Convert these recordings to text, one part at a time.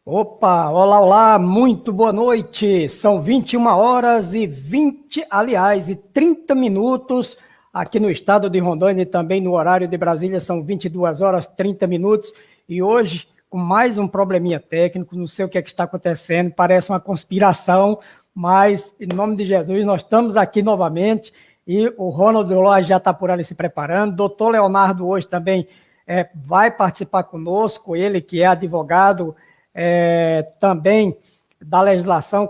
Opa, olá, olá, muito boa noite. São 21 horas e 30 minutos aqui no estado de Rondônia e também no horário de Brasília são 22 horas 30 minutos. E hoje, com mais um probleminha técnico, não sei o que é que está acontecendo, parece uma conspiração, mas em nome de Jesus nós estamos aqui novamente e o Ronald Lodge já está por ali se preparando. Doutor Leonardo hoje também vai participar conosco, ele que é advogado também da legislação,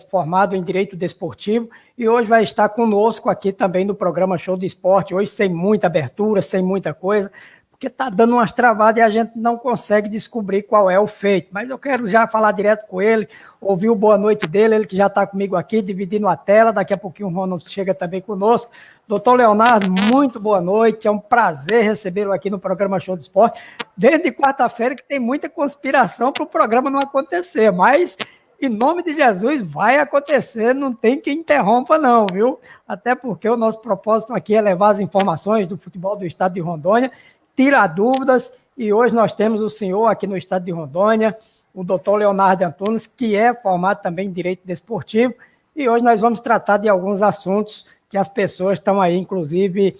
formado em Direito Desportivo, e hoje vai estar conosco aqui também no programa Show do Esporte, hoje sem muita abertura, sem muita coisa, porque está dando umas travadas e a gente não consegue descobrir qual é o feito. Mas eu quero já falar direto com ele, ouvir o boa noite dele, ele que já está comigo aqui, dividindo a tela, daqui a pouquinho o Ronald chega também conosco. Doutor Leonardo, muito boa noite, é um prazer recebê-lo aqui no programa Show do Esporte. Desde quarta-feira que tem muita conspiração para o programa não acontecer, mas em nome de Jesus vai acontecer, não tem quem interrompa não, viu? Até porque o nosso propósito aqui é levar as informações do futebol do estado de Rondônia, tirar dúvidas, e hoje nós temos o senhor aqui no estado de Rondônia, o doutor Leonardo Antunes, que é formado também em Direito Desportivo, e hoje nós vamos tratar de alguns assuntos que as pessoas estão aí, inclusive,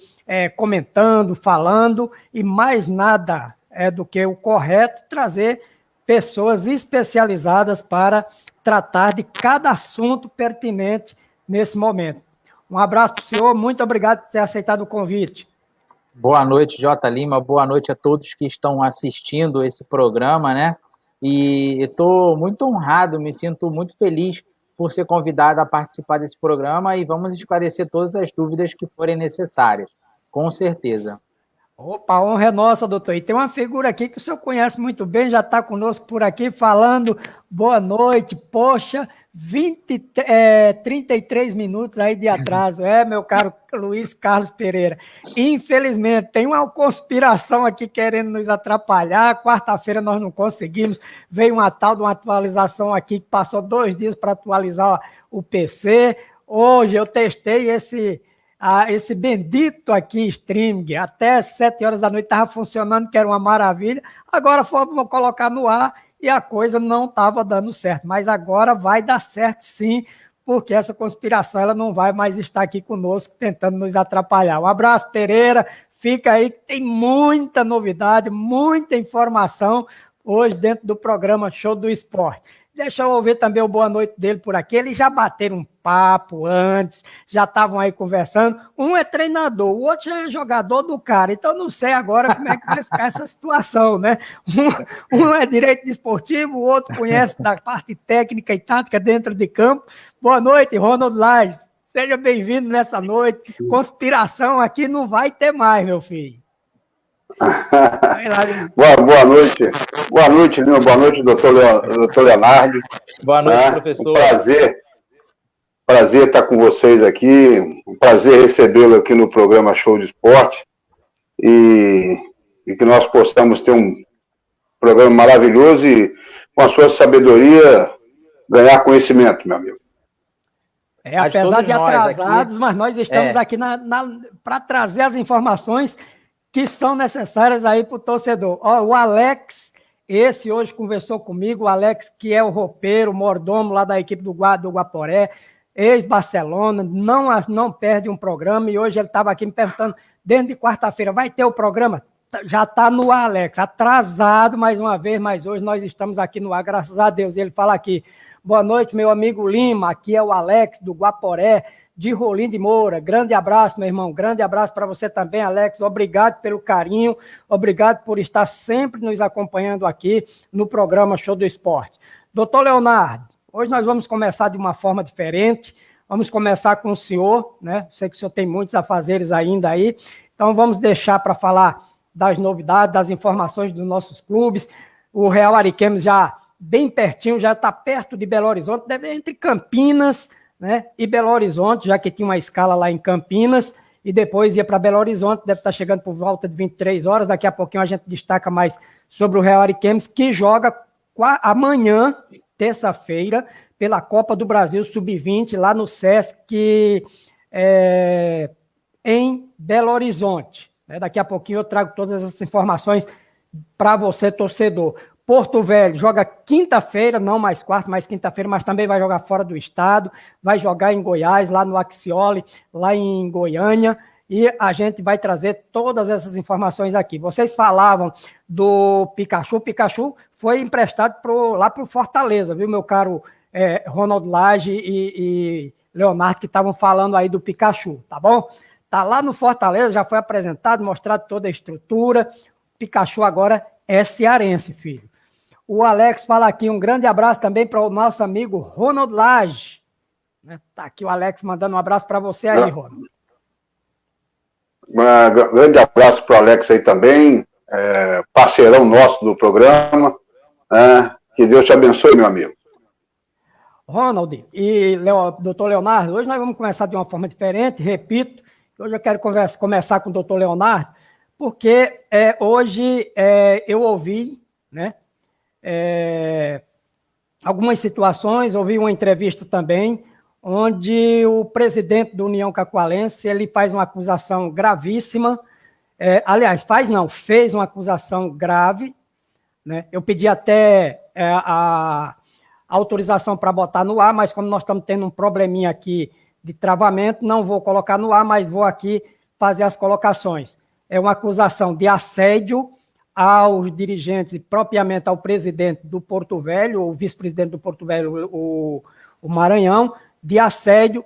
comentando, falando, e mais nada do que o correto trazer pessoas especializadas para tratar de cada assunto pertinente nesse momento. Um abraço para o senhor, muito obrigado por ter aceitado o convite. Boa noite, Jota Lima, boa noite a todos que estão assistindo esse programa, né? E estou muito honrado, me sinto muito feliz por ser convidado a participar desse programa e vamos esclarecer todas as dúvidas que forem necessárias, com certeza. Opa, a honra é nossa, doutor. E tem uma figura aqui que o senhor conhece muito bem, já está conosco por aqui falando. Boa noite. Poxa, 33 minutos aí de atraso. Meu caro Luiz Carlos Pereira. Infelizmente, tem uma conspiração aqui querendo nos atrapalhar. Quarta-feira nós não conseguimos. Veio uma tal de uma atualização aqui que passou 2 dias para atualizar o PC. Hoje eu testei esse bendito aqui streaming, até 7 horas da noite estava funcionando, que era uma maravilha, agora fomos colocar no ar e a coisa não estava dando certo, mas agora vai dar certo sim, porque essa conspiração ela não vai mais estar aqui conosco tentando nos atrapalhar. Um abraço, Pereira, fica aí que tem muita novidade, muita informação hoje dentro do programa Show do Esporte. Deixa eu ouvir também o boa noite dele por aqui. Eles já bateram um papo antes, já estavam aí conversando. Um é treinador, o outro é jogador do cara. Então, não sei agora como é que vai ficar essa situação, né? Um é direito desportivo, o outro conhece da parte técnica e tática dentro de campo. Boa noite, Ronald Lages. Seja bem-vindo nessa noite. Conspiração aqui não vai ter mais, meu filho. Boa noite. Boa noite, Lino. Boa noite, doutor Leonardo. Boa noite, professor. Prazer estar com vocês aqui. Um prazer recebê-lo aqui no programa Show de Esporte. E que nós possamos ter um programa maravilhoso e, com a sua sabedoria, ganhar conhecimento, meu amigo. Apesar de atrasados, mas nós estamos aqui para trazer as informações que são necessárias aí para o torcedor. O Alex, esse hoje conversou comigo, o Alex, que é o roupeiro, o mordomo lá da equipe do Guaporé, ex-Barcelona, não perde um programa, e hoje ele estava aqui me perguntando, desde quarta-feira, vai ter o programa? Já está no ar, Alex, atrasado mais uma vez, mas hoje nós estamos aqui no ar, graças a Deus. Ele fala aqui, boa noite, meu amigo Lima, aqui é o Alex do Guaporé, de Rolim de Moura. Grande abraço, meu irmão. Grande abraço para você também, Alex. Obrigado pelo carinho. Obrigado por estar sempre nos acompanhando aqui no programa Show do Esporte. Doutor Leonardo, hoje nós vamos começar de uma forma diferente. Vamos começar com o senhor, né? Sei que o senhor tem muitos afazeres ainda aí. Então vamos deixar para falar das novidades, das informações dos nossos clubes. O Real Ariquemes já bem pertinho, já está perto de Belo Horizonte, deve entre Campinas, né, e Belo Horizonte, já que tinha uma escala lá em Campinas, e depois ia para Belo Horizonte, deve estar chegando por volta de 23 horas, daqui a pouquinho a gente destaca mais sobre o Real Ariquemes, que joga amanhã, terça-feira, pela Copa do Brasil Sub-20, lá no Sesc, em Belo Horizonte. Daqui a pouquinho eu trago todas essas informações para você, torcedor. Porto Velho joga quinta-feira, não mais quarta, mais quinta-feira, mas também vai jogar fora do estado, vai jogar em Goiás, lá no Axioli, lá em Goiânia, e a gente vai trazer todas essas informações aqui. Vocês falavam do Pikachu, o Pikachu foi emprestado lá para o Fortaleza, viu, meu caro Ronald Lage e Leonardo, que estavam falando aí do Pikachu, tá bom? Tá lá no Fortaleza, já foi apresentado, mostrado toda a estrutura. Pikachu agora é cearense, filho. O Alex fala aqui, um grande abraço também para o nosso amigo Ronald Lage. Tá aqui o Alex mandando um abraço para você aí, Ronald. Um grande abraço para o Alex aí também, parceirão nosso do programa. Que Deus te abençoe, meu amigo. Ronald e doutor Leonardo, hoje nós vamos começar de uma forma diferente, repito, hoje eu quero começar com o doutor Leonardo, porque hoje eu ouvi, né, algumas situações, ouvi uma entrevista também, onde o presidente da União Cacoalense, ele faz uma acusação gravíssima, fez uma acusação grave, né? Eu pedi até a autorização para botar no ar, mas como nós estamos tendo um probleminha aqui de travamento, não vou colocar no ar, mas vou aqui fazer as colocações. É uma acusação de assédio aos dirigentes e propriamente ao presidente do Porto Velho, o vice-presidente do Porto Velho, o Maranhão, de assédio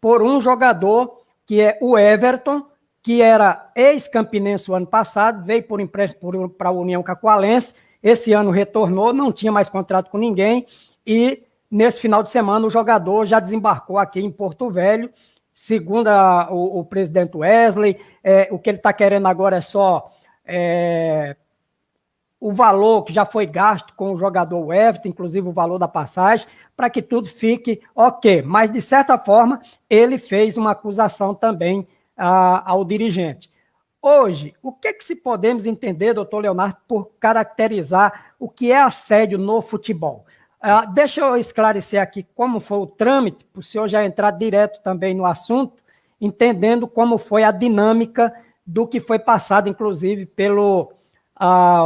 por um jogador que é o Everton, que era ex-campinense o ano passado, veio por empréstimo para a União Cacoalense, esse ano retornou, não tinha mais contrato com ninguém, e nesse final de semana o jogador já desembarcou aqui em Porto Velho, segundo o presidente Wesley, o que ele está querendo agora é só o valor que já foi gasto com o jogador Everton, inclusive o valor da passagem, para que tudo fique ok. Mas, de certa forma, ele fez uma acusação também ao dirigente. Hoje, o que se podemos entender, doutor Leonardo, por caracterizar o que é assédio no futebol? Deixa eu esclarecer aqui como foi o trâmite, para o senhor já entrar direto também no assunto, entendendo como foi a dinâmica do que foi passado, inclusive, pelo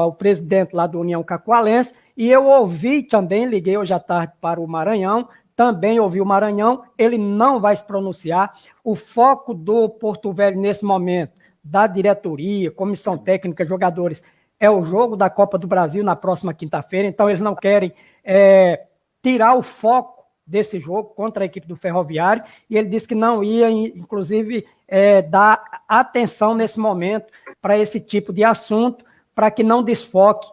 o presidente lá da União Cacoalense, e eu ouvi também, liguei hoje à tarde para o Maranhão, também ouvi o Maranhão, ele não vai se pronunciar. O foco do Porto Velho nesse momento, da diretoria, comissão técnica, jogadores, é o jogo da Copa do Brasil na próxima quinta-feira, então eles não querem tirar o foco desse jogo contra a equipe do Ferroviário, e ele disse que não ia, inclusive, dar atenção nesse momento para esse tipo de assunto, para que não desfoque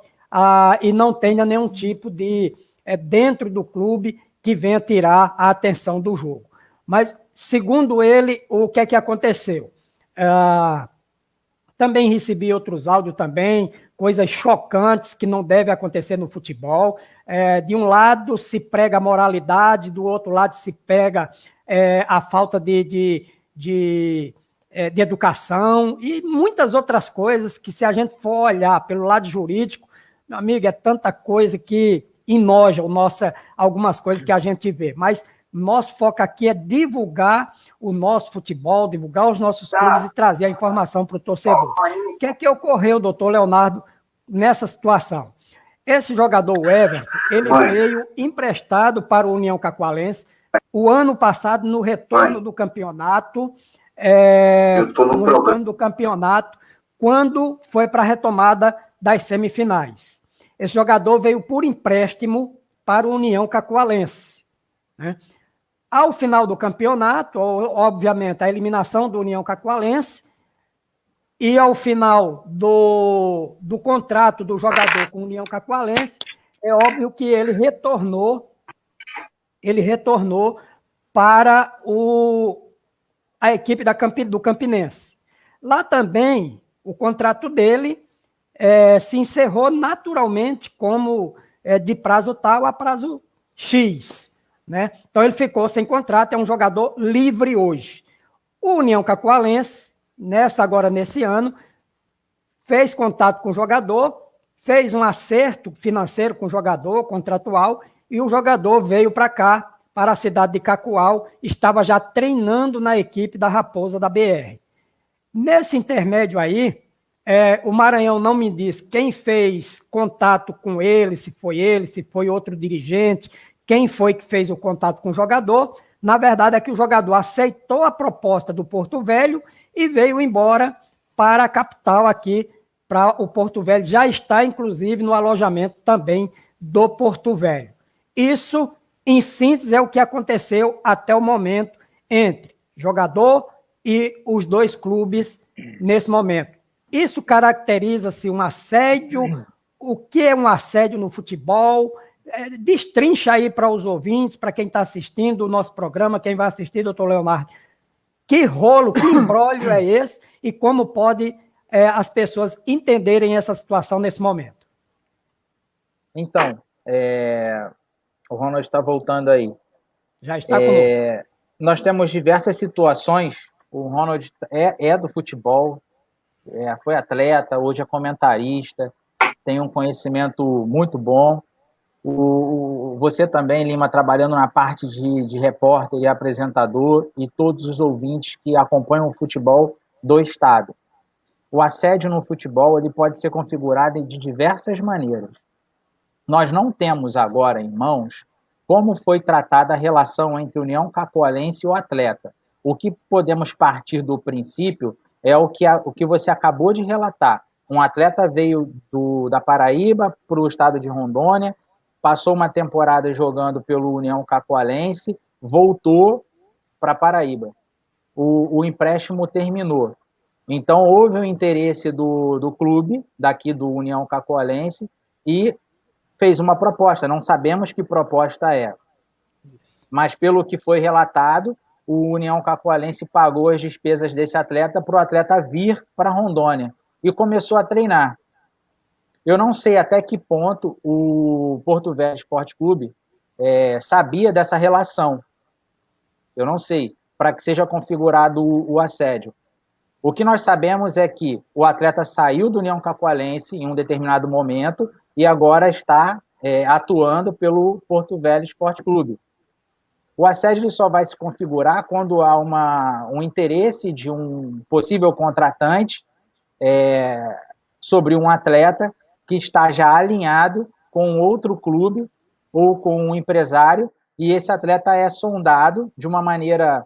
e não tenha nenhum tipo de, dentro do clube, que venha tirar a atenção do jogo. Mas, segundo ele, o que é que aconteceu? Também recebi outros áudios também, coisas chocantes que não devem acontecer no futebol. De um lado se prega a moralidade, do outro lado se pega a falta de educação e muitas outras coisas que, se a gente for olhar pelo lado jurídico, meu amigo, é tanta coisa que enoja algumas coisas que a gente vê. Mas nosso foco aqui é divulgar o nosso futebol, divulgar os nossos clubes e trazer a informação para o torcedor. O que é que ocorreu, doutor Leonardo, nessa situação? Esse jogador, o Everton, ele veio emprestado para o União Cacoalense o ano passado, no retorno do campeonato, quando foi para a retomada das semifinais. Esse jogador veio por empréstimo para o União Cacoalense, né? Ao final do campeonato, obviamente, a eliminação do União Cacoalense, e ao final do contrato do jogador com o União Cacoalense, é óbvio que ele retornou para a equipe do Campinense. Lá também, o contrato dele se encerrou naturalmente como de prazo tal a prazo X, né? Então ele ficou sem contrato, é um jogador livre hoje. O União Cacoalense, nesse ano, fez contato com o jogador, fez um acerto financeiro com o jogador, contratual, e o jogador veio para cá, para a cidade de Cacoal, estava já treinando na equipe da Raposa da BR. Nesse intermédio aí, O Maranhão não me diz quem fez contato com ele, se foi outro dirigente, quem foi que fez o contato com o jogador. Na verdade, é que o jogador aceitou a proposta do Porto Velho e veio embora para a capital aqui, para o Porto Velho. Já está, inclusive, no alojamento também do Porto Velho. Isso, em síntese, é o que aconteceu até o momento entre jogador e os dois clubes nesse momento. Isso caracteriza-se um assédio? O que é um assédio no futebol? Destrincha aí para os ouvintes, para quem está assistindo o nosso programa, quem vai assistir, doutor Leonardo. Que rolo, que imbróglio é esse e como pode as pessoas entenderem essa situação nesse momento? Então, o Ronald está voltando aí. Já está conosco. Nós temos diversas situações. O Ronald é do futebol, foi atleta, hoje é comentarista, tem um conhecimento muito bom. Você também, Lima, trabalhando na parte de repórter e apresentador, e todos os ouvintes que acompanham o futebol do estado. O assédio no futebol ele pode ser configurado de diversas maneiras. Nós não temos agora em mãos como foi tratada a relação entre a União Cacoalense e o atleta. O que podemos partir do princípio é o que você acabou de relatar. Um atleta veio da Paraíba para o estado de Rondônia, passou uma temporada jogando pelo União Cacoalense, voltou para Paraíba. O empréstimo terminou. Então, houve o interesse do clube, daqui do União Cacoalense, e fez uma proposta. Não sabemos que proposta é. Mas, pelo que foi relatado, o União Cacoalense pagou as despesas desse atleta para o atleta vir para Rondônia e começou a treinar. Eu não sei até que ponto o Porto Velho Esporte Clube sabia dessa relação. Eu não sei, para que seja configurado o assédio. O que nós sabemos é que o atleta saiu do União Cacoalense em um determinado momento e agora está atuando pelo Porto Velho Esporte Clube. O assédio ele só vai se configurar quando há um interesse de um possível contratante sobre um atleta que está já alinhado com outro clube ou com um empresário, e esse atleta é sondado de uma maneira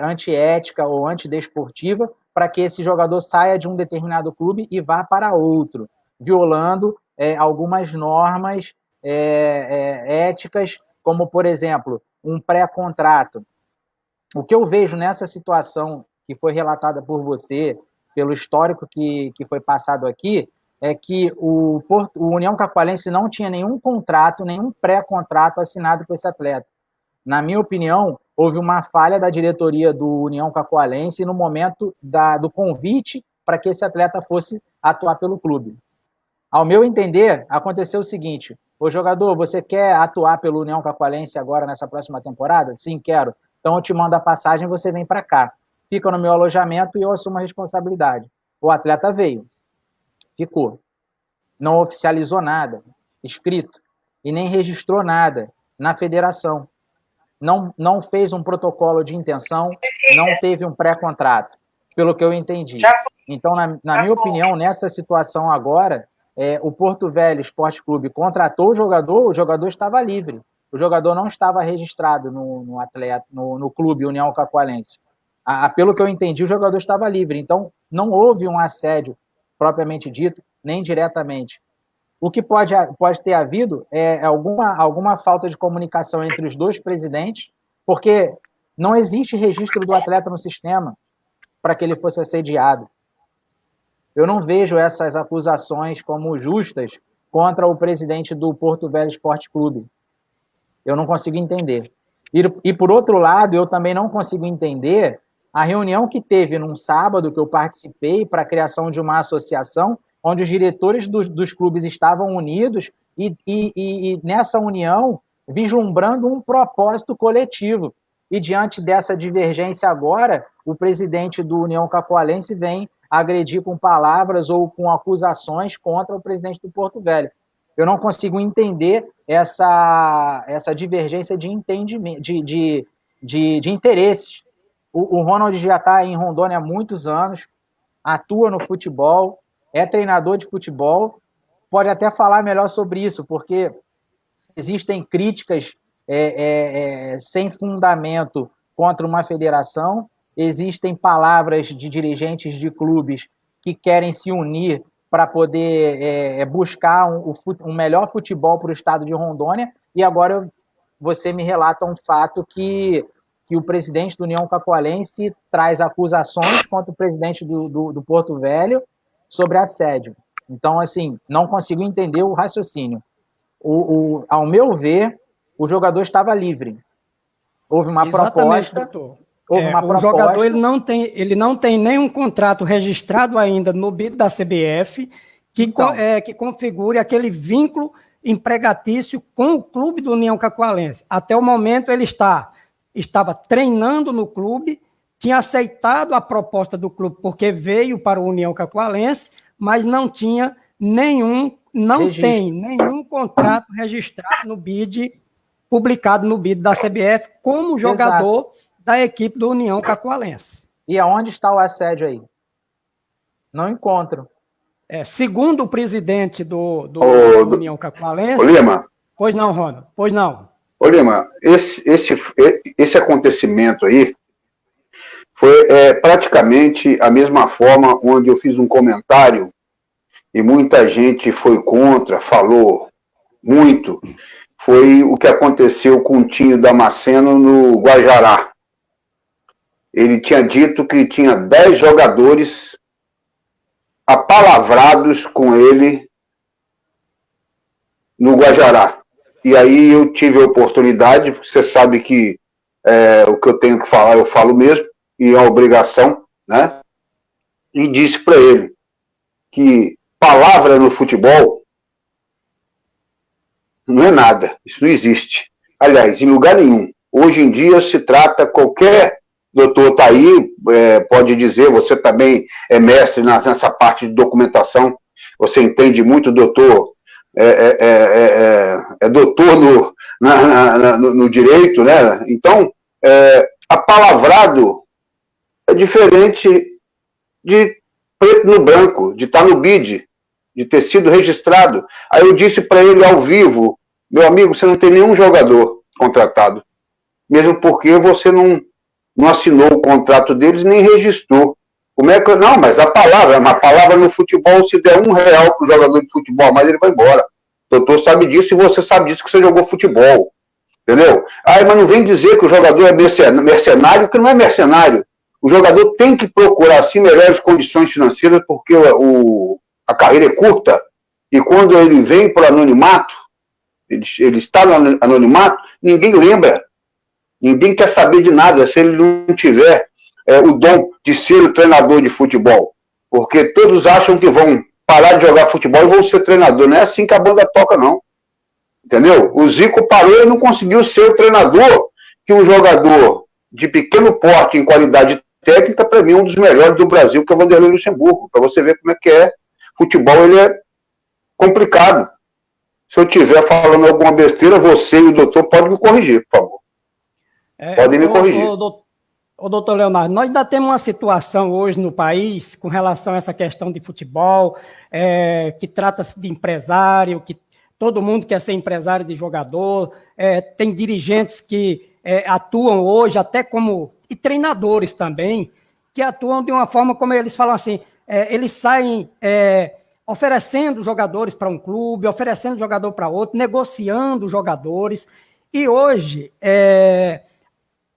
antiética ou antidesportiva para que esse jogador saia de um determinado clube e vá para outro, violando algumas normas éticas, como, por exemplo, um pré-contrato. O que eu vejo nessa situação que foi relatada por você, pelo histórico que foi passado aqui, é que o União Cacoalense não tinha nenhum contrato, nenhum pré-contrato assinado com esse atleta. Na minha opinião, houve uma falha da diretoria do União Cacoalense no momento do convite para que esse atleta fosse atuar pelo clube. Ao meu entender, aconteceu o seguinte: ô jogador, você quer atuar pelo União Cacoalense agora nessa próxima temporada? Sim, quero. Então eu te mando a passagem e você vem para cá. Fica no meu alojamento e eu assumo a responsabilidade. O atleta veio, ficou. Não oficializou nada escrito e nem registrou nada na federação. Não fez um protocolo de intenção, não teve um pré-contrato, pelo que eu entendi. Então, na minha opinião, nessa situação agora, o Porto Velho Esporte Clube contratou o jogador estava livre. O jogador não estava registrado no clube União Cacoalense. Pelo que eu entendi, o jogador estava livre. Então, não houve um assédio propriamente dito, nem diretamente. O que pode ter havido é alguma falta de comunicação entre os dois presidentes, porque não existe registro do atleta no sistema para que ele fosse assediado. Eu não vejo essas acusações como justas contra o presidente do Porto Velho Esporte Clube. Eu não consigo entender. E por outro lado, eu também não consigo entender a reunião que teve num sábado que eu participei para a criação de uma associação onde os diretores dos clubes estavam unidos e nessa união vislumbrando um propósito coletivo. E diante dessa divergência agora, o presidente do União Cacoalense vem agredir com palavras ou com acusações contra o presidente do Porto Velho. Eu não consigo entender essa divergência de entendimento, de interesses. O Ronald já está em Rondônia há muitos anos, atua no futebol, é treinador de futebol, pode até falar melhor sobre isso, porque existem críticas sem fundamento contra uma federação, existem palavras de dirigentes de clubes que querem se unir para poder buscar um melhor futebol para o estado de Rondônia, e agora você me relata um fato que o presidente do União Cacoalense traz acusações contra o presidente do Porto Velho sobre assédio. Então, assim, não consigo entender o raciocínio. Ao meu ver, o jogador estava livre. Houve uma proposta. Doutor. O jogador ele não tem nenhum contrato registrado ainda no BID da CBF que configure aquele vínculo empregatício com o clube do União Cacoalense. Até o momento ele estava treinando no clube, tinha aceitado a proposta do clube porque veio para o União Cacoalense, mas não tem nenhum contrato registrado no BID, publicado no BID da CBF, como jogador da equipe do União Cacoalense. E aonde está o assédio aí? Não encontro. Segundo o presidente do União Cacoalense... Ô, Lima. Pois não, Ronald, pois não. Ô, Lima, esse acontecimento aí foi praticamente a mesma forma onde eu fiz um comentário e muita gente foi contra, falou muito. Foi o que aconteceu com o Tinho Damasceno no Guajará. Ele tinha dito que tinha 10 jogadores apalavrados com ele no Guajará. E aí eu tive a oportunidade, porque você sabe que o que eu tenho que falar, eu falo mesmo, e é uma obrigação, né? E disse para ele que palavra no futebol não é nada, isso não existe. Aliás, em lugar nenhum. Hoje em dia se trata qualquer... Doutor está aí, pode dizer, você também é mestre nessa parte de documentação, você entende muito, doutor, doutor no direito, né? Então, apalavrado é diferente de preto no branco, de estar no BID, de ter sido registrado. Aí eu disse para ele ao vivo, meu amigo, você não tem nenhum jogador contratado, mesmo porque você não assinou o contrato deles nem registrou. Como é que... Não, mas a palavra no futebol, se der R$1 para o jogador de futebol, mas ele vai embora. O doutor sabe disso e você sabe disso que você jogou futebol. Entendeu? Mas não vem dizer que o jogador é mercenário, que não é mercenário. O jogador tem que procurar, sim, melhores condições financeiras, porque a carreira é curta, e quando ele vem para o anonimato, ele está no anonimato, ninguém lembra. Ninguém quer saber de nada se ele não tiver o dom de ser o treinador de futebol. Porque todos acham que vão parar de jogar futebol e vão ser treinador. Não é assim que a banda toca, não. Entendeu? O Zico parou e não conseguiu ser o treinador que um jogador de pequeno porte em qualidade técnica, para mim, é um dos melhores do Brasil, que é o Vanderlei Luxemburgo. Para você ver como é que é. Futebol, ele é complicado. Se eu estiver falando alguma besteira, você e o doutor podem me corrigir, por favor. Podem me corrigir. Doutor Leonardo, nós ainda temos uma situação hoje no país com relação a essa questão de futebol, que trata-se de empresário, que todo mundo quer ser empresário de jogador, tem dirigentes que atuam hoje até como, e treinadores também, que atuam de uma forma como eles falam assim, eles saem oferecendo jogadores para um clube, oferecendo jogador para outro, negociando jogadores, e hoje...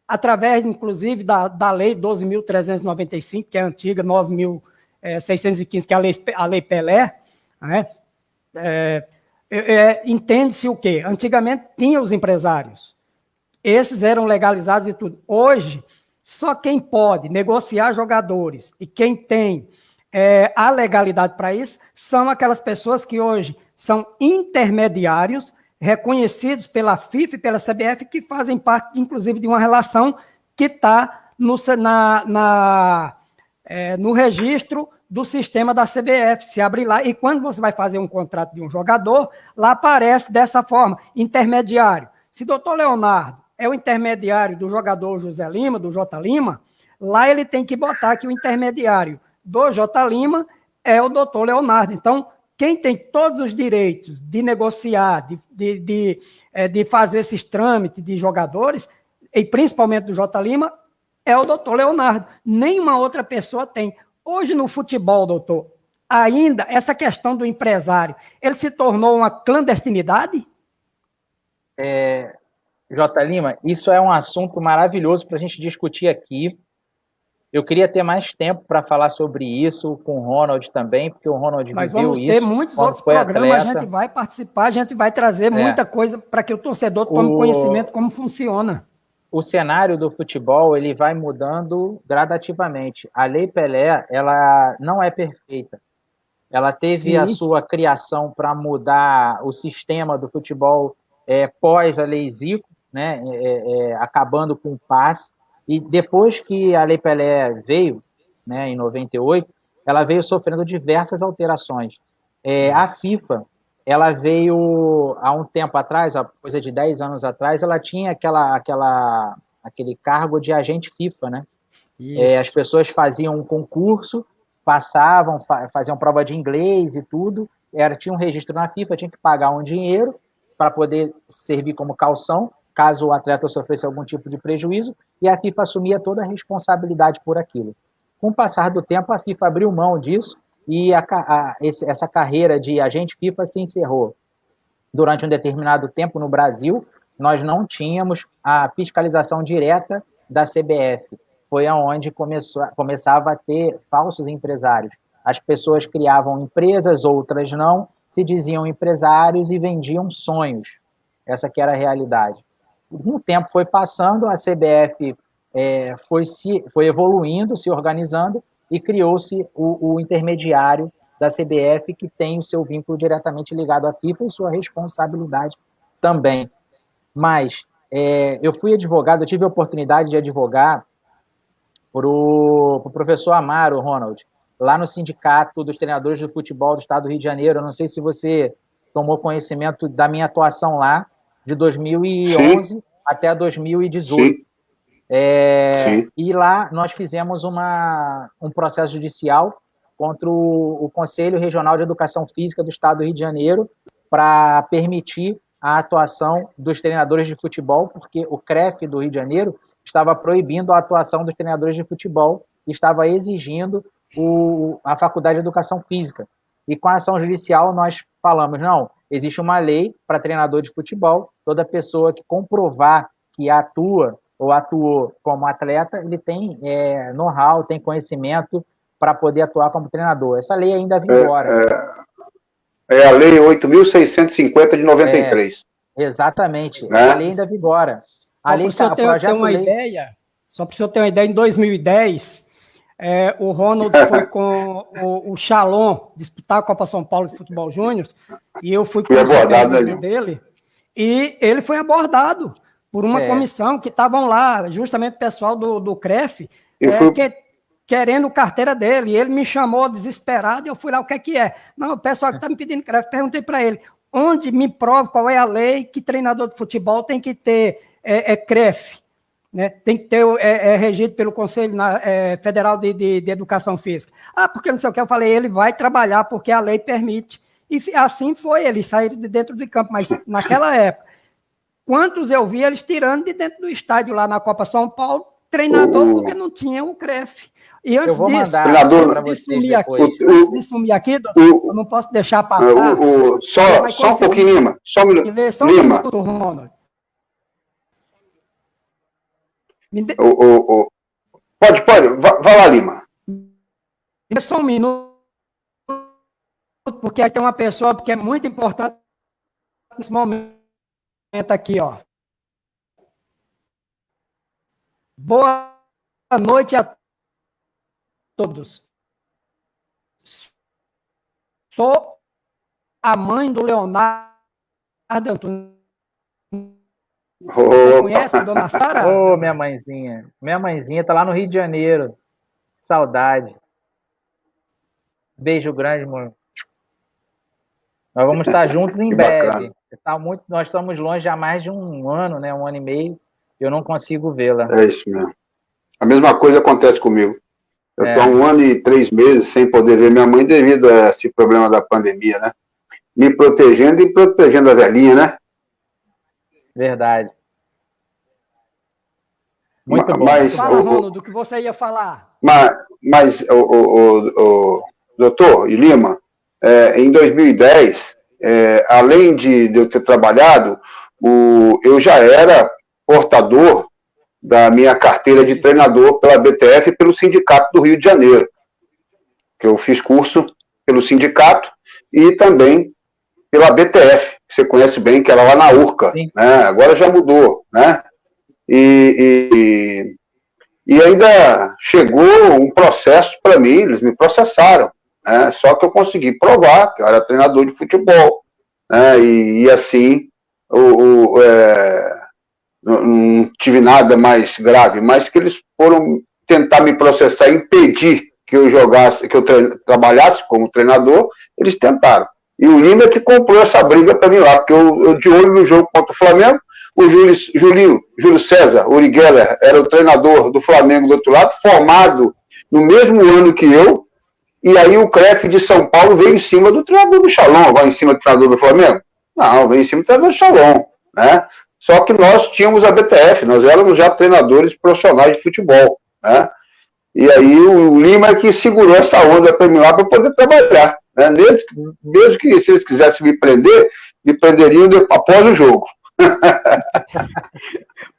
através, inclusive, da Lei 12.395, que é a antiga 9.615, que é a Lei Pelé, né? Entende-se o quê? Antigamente tinha os empresários. Esses eram legalizados e tudo. Hoje, só quem pode negociar jogadores e quem tem a legalidade para isso são aquelas pessoas que hoje são intermediários, reconhecidos pela FIFA e pela CBF, que fazem parte, inclusive, de uma relação que está no registro do sistema da CBF. Se abre lá, e quando você vai fazer um contrato de um jogador, lá aparece dessa forma, intermediário. Se o doutor Leonardo é o intermediário do jogador José Lima, do J. Lima, lá ele tem que botar que o intermediário do J. Lima é o doutor Leonardo. Então, quem tem todos os direitos de negociar, de fazer esses trâmites de jogadores, e principalmente do J. Lima, é o doutor Leonardo. Nenhuma outra pessoa tem. Hoje no futebol, doutor, ainda essa questão do empresário, ele se tornou uma clandestinidade? J. Lima, isso é um assunto maravilhoso para a gente discutir aqui. Eu queria ter mais tempo para falar sobre isso com o Ronald também, porque o Ronald viveu isso. Nós vamos ter muitos outros programas, atleta. A gente vai participar, a gente vai trazer muita coisa para que o torcedor tome conhecimento como funciona. O cenário do futebol ele vai mudando gradativamente. A Lei Pelé, ela não é perfeita. Ela teve a sua criação para mudar o sistema do futebol pós a Lei Zico, né, acabando com o passe. E depois que a Lei Pelé veio, né, em 98, ela veio sofrendo diversas alterações. A FIFA, ela veio há um tempo atrás, há coisa de 10 anos atrás, ela tinha aquele cargo de agente FIFA, né? As pessoas faziam um concurso, passavam, faziam prova de inglês e tudo, tinha um registro na FIFA, tinha que pagar um dinheiro para poder servir como calção, caso o atleta sofresse algum tipo de prejuízo, e a FIFA assumia toda a responsabilidade por aquilo. Com o passar do tempo, a FIFA abriu mão disso, e essa carreira de agente FIFA se encerrou. Durante um determinado tempo no Brasil, nós não tínhamos a fiscalização direta da CBF. Foi aonde começava a ter falsos empresários. As pessoas criavam empresas, outras não, se diziam empresários e vendiam sonhos. Essa que era a realidade. O tempo foi passando, a CBF foi evoluindo, se organizando, e criou-se o intermediário da CBF, que tem o seu vínculo diretamente ligado à FIFA e sua responsabilidade também. Mas eu fui advogado, eu tive a oportunidade de advogar para o professor Amaro, Ronald, lá no Sindicato dos Treinadores de Futebol do Estado do Rio de Janeiro. Eu não sei se você tomou conhecimento da minha atuação lá, de 2011 até 2018. E lá nós fizemos um processo judicial contra o Conselho Regional de Educação Física do Estado do Rio de Janeiro para permitir a atuação dos treinadores de futebol, porque o CREF do Rio de Janeiro estava proibindo a atuação dos treinadores de futebol e estava exigindo a Faculdade de Educação Física. E com a ação judicial nós falamos, não, existe uma lei para treinador de futebol, toda pessoa que comprovar que atua ou atuou como atleta, ele tem know-how, tem conhecimento para poder atuar como treinador. Essa lei ainda vigora. É a Lei 8.650 de 93. Exatamente. Essa lei ainda vigora. A lei, só para o senhor ter uma ideia, em 2010, o Ronald foi com o Chalon disputar a Copa São Paulo de Futebol Júnior, e eu fui com o supervisor dele, e ele foi abordado por uma comissão que estavam lá, justamente o pessoal do CREF, querendo carteira dele, e ele me chamou desesperado, e eu fui lá, o que é? Não, o pessoal que está me pedindo CREF, perguntei para ele, onde me prova qual é a lei que treinador de futebol tem que ter CREF, né? Tem que ter regido pelo Conselho Federal de Educação Física. Porque não sei o que, eu falei, ele vai trabalhar porque a lei permite. E assim foi, eles saíram de dentro do campo, mas naquela época, quantos eu vi eles tirando de dentro do estádio lá na Copa São Paulo, treinador, porque não tinha o CREF. E antes de sumir aqui, doutor, eu não posso deixar passar. Só um pouquinho, Lima. Só um minuto. Só um minuto, Ronald. Pode. Vai lá, Lima. Só um minuto, porque aqui tem uma pessoa que é muito importante nesse momento aqui, ó. Boa noite a todos. Sou a mãe do Leonardo Antônio. Você conhece a dona Sara? Minha mãezinha. Minha mãezinha tá lá no Rio de Janeiro. Saudade. Beijo grande, mano. Nós vamos estar juntos em breve. Nós estamos longe há mais de um ano, né? 1 ano e meio. Eu não consigo vê-la. É isso mesmo. A mesma coisa acontece comigo. Eu estou há 1 ano e 3 meses sem poder ver minha mãe devido a esse problema da pandemia, né? Me protegendo e protegendo a velhinha, né? Verdade. Muito bom. Mas, fala, Ronaldo, do que você ia falar. Mas doutor e Lima, em 2010, além de eu ter trabalhado, eu já era portador da minha carteira de treinador pela BTF e pelo Sindicato do Rio de Janeiro, que eu fiz curso pelo sindicato e também pela BTF, que você conhece bem, que era lá na URCA, né? Agora já mudou, né? E ainda chegou um processo para mim, eles me processaram, né? Só que eu consegui provar que eu era treinador de futebol, né? E assim, não tive nada mais grave, mas que eles foram tentar me processar e impedir que eu jogasse, que eu trabalhasse como treinador, eles tentaram. E o Lima é que comprou essa briga para mim lá, porque eu de olho no jogo contra o Flamengo, o Júlio César Uri Geller era o treinador do Flamengo do outro lado, formado no mesmo ano que eu, e aí o CREF de São Paulo veio em cima do treinador do Shalom, vai em cima do treinador do Flamengo? Não, veio em cima do treinador do Shalom, né? Só que nós tínhamos a BTF, nós éramos já treinadores profissionais de futebol, né? E aí o Lima é que segurou essa onda para mim lá para poder trabalhar, né? Mesmo que se eles quisessem me prenderiam após o jogo.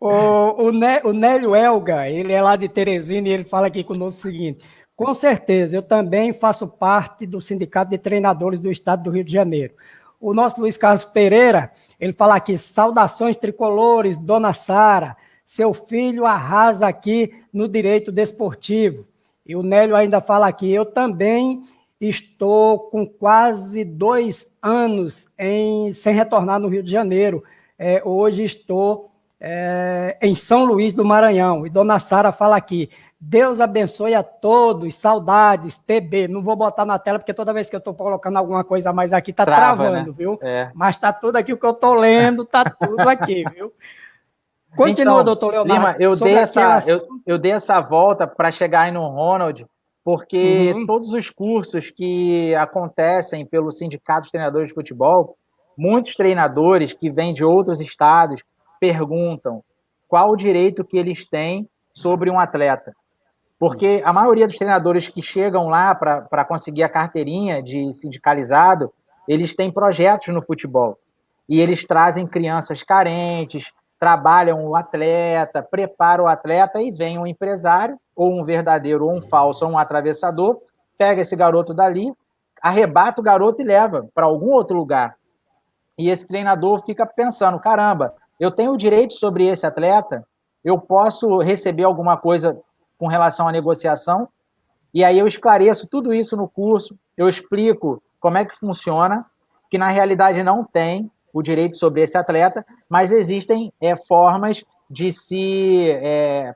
O Nélio Elga, ele é lá de Teresina e ele fala aqui conosco o seguinte: com certeza, eu também faço parte do Sindicato de Treinadores do Estado do Rio de Janeiro. O nosso Luiz Carlos Pereira, ele fala aqui: saudações tricolores, dona Sara, seu filho arrasa aqui no direito desportivo. E o Nélio ainda fala aqui: eu também estou com quase 2 anos sem retornar no Rio de Janeiro. Hoje estou em São Luís do Maranhão. E dona Sara fala aqui: Deus abençoe a todos, saudades, TB. Não vou botar na tela, porque toda vez que eu estou colocando alguma coisa a mais aqui, está travando, né? Viu? Mas está tudo aqui o que eu estou lendo, está tudo aqui, viu? Continua, então, doutor Leonardo. Lima, eu dei essa volta para chegar aí no Ronald, porque todos os cursos que acontecem pelos sindicatos de treinadores de futebol, muitos treinadores que vêm de outros estados perguntam qual o direito que eles têm sobre um atleta. Porque a maioria dos treinadores que chegam lá para conseguir a carteirinha de sindicalizado, eles têm projetos no futebol. E eles trazem crianças carentes, trabalham o atleta, preparam o atleta, e vem um empresário, ou um verdadeiro, ou um falso, ou um atravessador, pega esse garoto dali, arrebata o garoto e leva para algum outro lugar. E esse treinador fica pensando: caramba, eu tenho o direito sobre esse atleta, eu posso receber alguma coisa com relação à negociação? E aí eu esclareço tudo isso no curso, eu explico como é que funciona, que na realidade não tem o direito sobre esse atleta, mas existem formas de se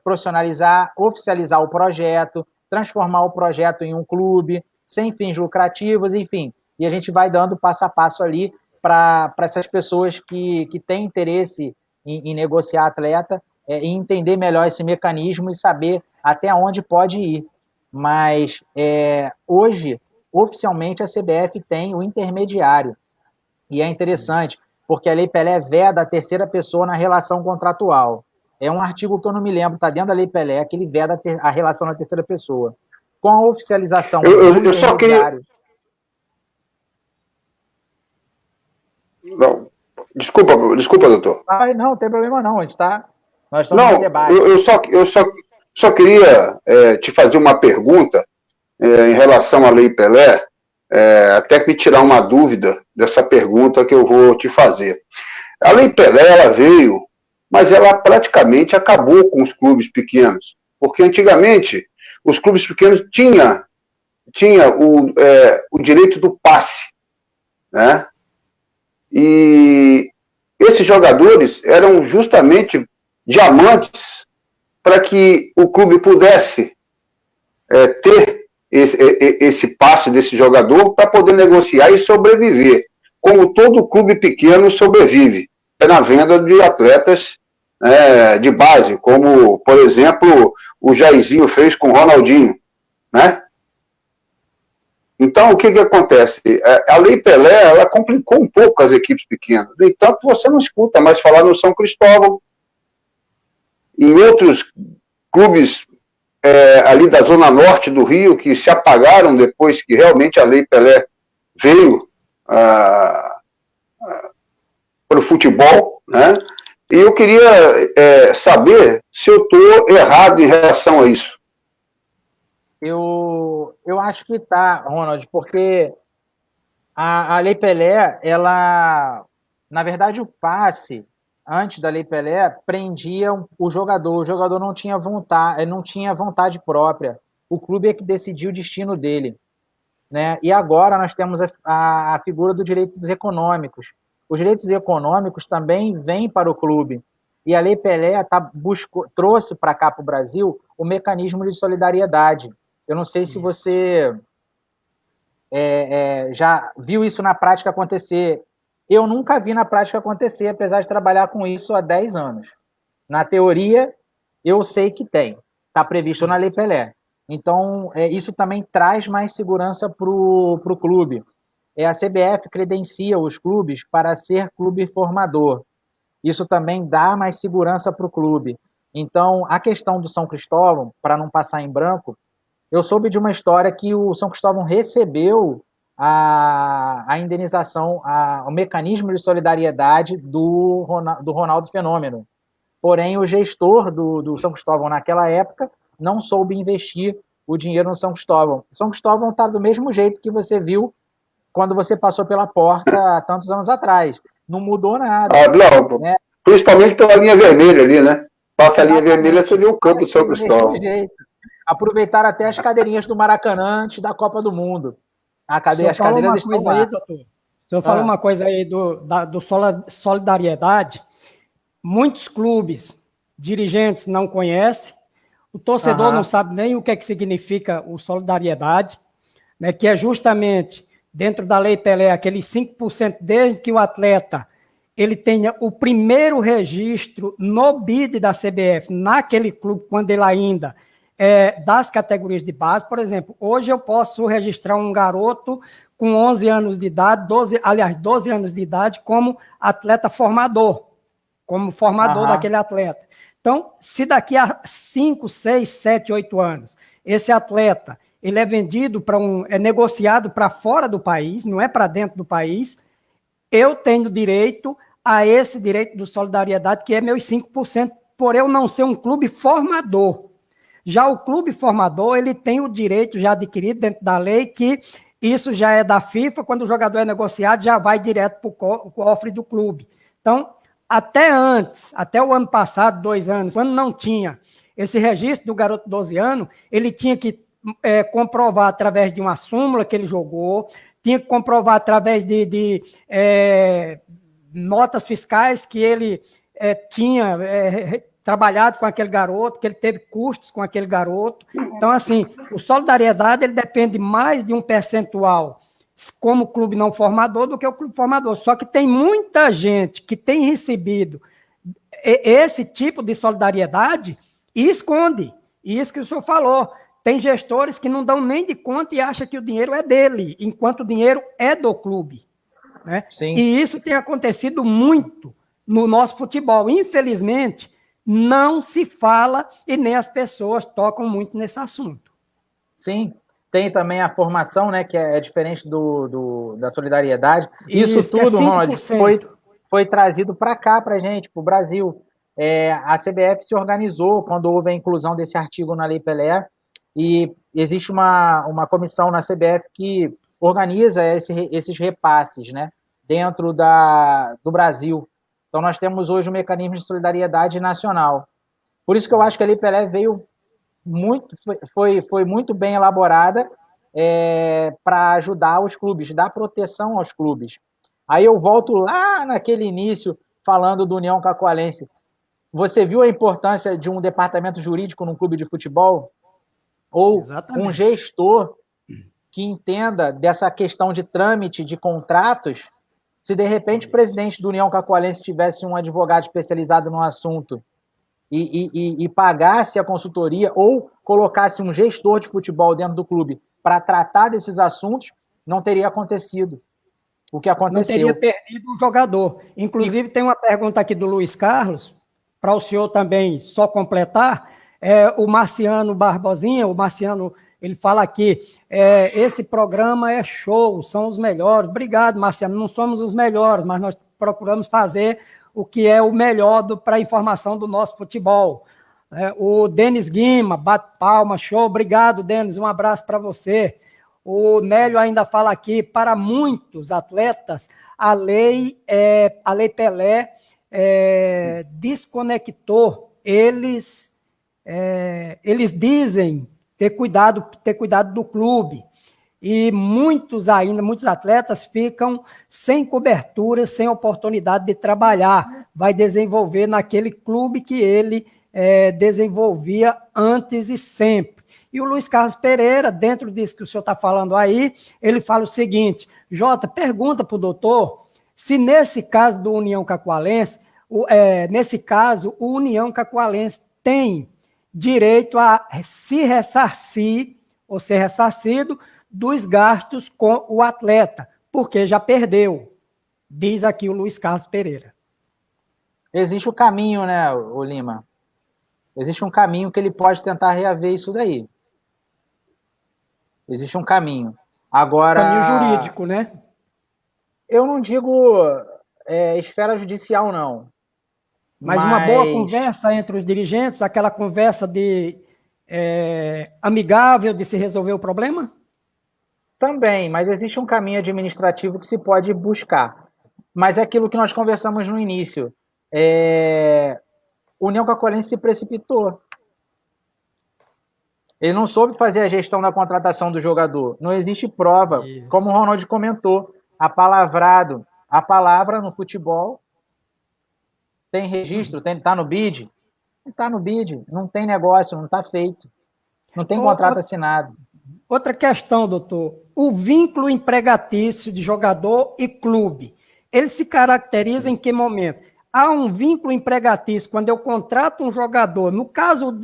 profissionalizar, oficializar o projeto, transformar o projeto em um clube, sem fins lucrativos, enfim. E a gente vai dando passo a passo ali para essas pessoas que têm interesse em negociar atleta, e entender melhor esse mecanismo e saber até onde pode ir. Mas hoje, oficialmente, a CBF tem o intermediário. E é interessante, porque a Lei Pelé veda a terceira pessoa na relação contratual. É um artigo que eu não me lembro, está dentro da Lei Pelé, que ele veda a relação na terceira pessoa. Com a oficialização do intermediário... Não, desculpa, doutor. Não tem problema não, nós estamos no debate. Eu só queria te fazer uma pergunta em relação à Lei Pelé, até me tirar uma dúvida dessa pergunta que eu vou te fazer. A Lei Pelé, ela veio, mas ela praticamente acabou com os clubes pequenos, porque antigamente os clubes pequenos tinham o direito do passe, né? E esses jogadores eram justamente diamantes para que o clube pudesse ter esse passe desse jogador para poder negociar e sobreviver, como todo clube pequeno sobrevive, na venda de atletas de base, como, por exemplo, o Jairzinho fez com o Ronaldinho, né? Então, o que acontece? A Lei Pelé, ela complicou um pouco as equipes pequenas. No entanto, você não escuta mais falar no São Cristóvão. Em outros clubes ali da zona norte do Rio, que se apagaram depois que realmente a Lei Pelé veio para o futebol, né? E eu queria saber se eu estou errado em relação a isso. Eu acho que tá, Ronald, porque a Lei Pelé, ela, na verdade, o passe antes da Lei Pelé prendia o jogador não tinha vontade própria. O clube é que decidia o destino dele, né? E agora nós temos a figura dos direitos econômicos. Os direitos econômicos também vêm para o clube. E a Lei Pelé trouxe para cá, para o Brasil, o mecanismo de solidariedade. Eu não sei se você já viu isso na prática acontecer. Eu nunca vi na prática acontecer, apesar de trabalhar com isso há 10 anos. Na teoria, eu sei que tem. Está previsto na Lei Pelé. Então, isso também traz mais segurança para o clube. A CBF credencia os clubes para ser clube formador. Isso também dá mais segurança para o clube. Então, a questão do São Cristóvão, para não passar em branco, eu soube de uma história que o São Cristóvão recebeu a indenização, o mecanismo de solidariedade do Ronaldo Fenômeno. Porém, o gestor do São Cristóvão naquela época não soube investir o dinheiro no São Cristóvão. São Cristóvão está do mesmo jeito que você viu quando você passou pela porta há tantos anos atrás. Não mudou nada. Não, né? Principalmente pela linha vermelha ali, né? Passa a linha vermelha, você vê o campo do São Cristóvão. Aproveitaram até as cadeirinhas do Maracanã antes da Copa do Mundo. As cadeiras estão lá. Aí, doutor. O senhor falou uma coisa aí do solidariedade. Muitos clubes, dirigentes não conhecem, o torcedor não sabe nem o que significa o solidariedade, né, que é justamente, dentro da Lei Pelé, aqueles 5% desde que o atleta ele tenha o primeiro registro no BID da CBF, naquele clube, quando ele ainda das categorias de base. Por exemplo, hoje eu posso registrar um garoto com 11 anos de idade, 12 anos de idade, como atleta formador, daquele atleta. Então, se daqui a 5, 6, 7, 8 anos, esse atleta ele é vendido é negociado para fora do país, não é para dentro do país, eu tenho direito a esse direito de solidariedade, que é meus 5%, por eu não ser um clube formador. Já o clube formador, ele tem o direito já adquirido dentro da lei, que isso já é da FIFA, quando o jogador é negociado, já vai direto para o cofre do clube. Então, até o ano passado, 2 anos, quando não tinha esse registro do garoto de 12 anos, ele tinha que comprovar através de uma súmula que ele jogou, tinha que comprovar através de notas fiscais que ele tinha trabalhado com aquele garoto, que ele teve custos com aquele garoto. Então, assim, o solidariedade ele depende mais de um percentual como clube não formador do que o clube formador. Só que tem muita gente que tem recebido esse tipo de solidariedade e esconde. Isso que o senhor falou. Tem gestores que não dão nem de conta e acham que o dinheiro é dele, enquanto o dinheiro é do clube. Né? Sim. E isso tem acontecido muito no nosso futebol. Infelizmente, não se fala e nem as pessoas tocam muito nesse assunto. Sim. Tem também a formação, né, que é diferente da solidariedade. Isso tudo, Ronald, foi trazido para cá, para a gente, para o Brasil. A CBF se organizou quando houve a inclusão desse artigo na Lei Pelé, e existe uma comissão na CBF que organiza esses repasses, né, dentro do Brasil. Então, nós temos hoje um mecanismo de solidariedade nacional. Por isso que eu acho que a Lei Pelé foi muito bem elaborada para ajudar os clubes, dar proteção aos clubes. Aí eu volto lá naquele início, falando do União Cacoalense. Você viu a importância de um departamento jurídico num clube de futebol? Ou um gestor que entenda dessa questão de trâmite de contratos? Se de repente o presidente do União Cacoalense tivesse um advogado especializado no assunto, e pagasse a consultoria ou colocasse um gestor de futebol dentro do clube para tratar desses assuntos, não teria acontecido o que Não teria aconteceu. perdido o jogador. Inclusive, tem uma pergunta aqui do Luiz Carlos, para o senhor também só completar. O Marciano Barbosinha, o Marciano, ele fala aqui, esse programa é show, são os melhores. Obrigado, Marciano, não somos os melhores, mas nós procuramos fazer o que é o melhor para a informação do nosso futebol. O Denis Guima, bate palma, show, obrigado, Denis, um abraço para você. O Nélio ainda fala aqui, para muitos atletas, a lei Pelé desconectou. Eles dizem ter cuidado do clube. E muitos atletas ficam sem cobertura, sem oportunidade de trabalhar. Vai desenvolver naquele clube que ele desenvolvia antes e sempre. E o Luiz Carlos Pereira, dentro disso que o senhor está falando aí, ele fala o seguinte: Jota, pergunta para o doutor se nesse caso do União Cacoalense, nesse caso, o União Cacoalense tem direito a se ressarcir ou ser ressarcido dos gastos com o atleta, porque já perdeu, diz aqui o Luiz Carlos Pereira. Existe o caminho, né, o Lima? Existe um caminho que ele pode tentar reaver isso daí. Existe um caminho. Agora, caminho jurídico, né? Eu não digo esfera judicial, não. Mas uma boa conversa entre os dirigentes, aquela conversa amigável de se resolver o problema? Também, mas existe um caminho administrativo que se pode buscar. Mas é aquilo que nós conversamos no início. O União Cacoalense se precipitou. Ele não soube fazer a gestão da contratação do jogador. Não existe prova. Isso. Como o Ronald comentou, apalavrado. A palavra no futebol tem registro, está no BID? Não está no BID, não tem negócio, não está feito. Não tem contrato assinado. Outra questão, doutor. O vínculo empregatício de jogador e clube, ele se caracteriza em que momento? Há um vínculo empregatício quando eu contrato um jogador, no caso,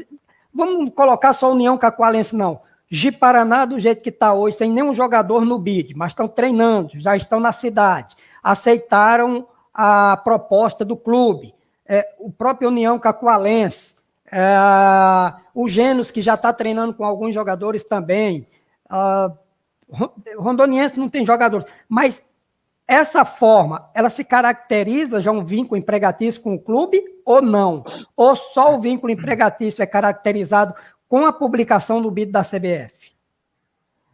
vamos colocar só a União Cacoalense, não. Ji-Paraná, do jeito que está hoje, sem nenhum jogador no BID, mas estão treinando, já estão na cidade, aceitaram a proposta do clube. O próprio União Cacoalense, o Genos, que já está treinando com alguns jogadores também. Rondoniense não tem jogadores, mas essa forma, ela se caracteriza já um vínculo empregatício com o clube ou não? Ou só o vínculo empregatício é caracterizado com a publicação do BID da CBF?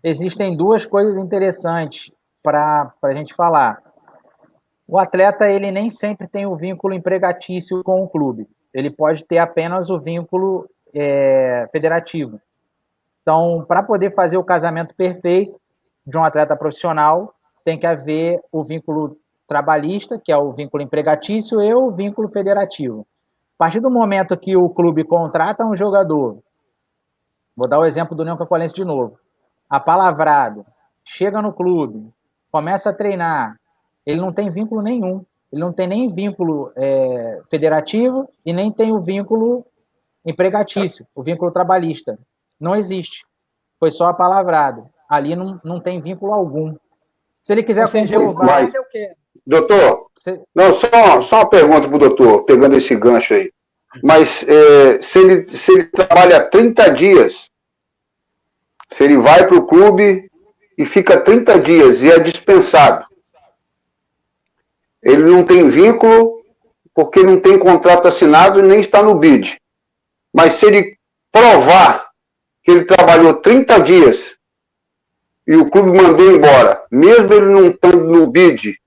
Existem duas coisas interessantes para a gente falar. O atleta, ele nem sempre tem o vínculo empregatício com o clube. Ele pode ter apenas o vínculo federativo. Então, para poder fazer o casamento perfeito de um atleta profissional, tem que haver o vínculo trabalhista, que é o vínculo empregatício, e o vínculo federativo. A partir do momento que o clube contrata um jogador, vou dar o exemplo do União Cacoalense de novo, apalavrado, chega no clube, começa a treinar, ele não tem vínculo nenhum. Ele não tem nem vínculo federativo e nem tem o vínculo empregatício, o vínculo trabalhista. Não existe. Foi só apalavrado. Ali não tem vínculo algum. Se ele quiser comprovar... Mas, doutor, não, só uma pergunta para o doutor, pegando esse gancho aí. Mas se ele trabalha 30 dias, se ele vai para o clube e fica 30 dias e é dispensado, ele não tem vínculo porque não tem contrato assinado e nem está no BID. Mas se ele provar que ele trabalhou 30 dias e o clube mandou embora, mesmo ele não estando no BID,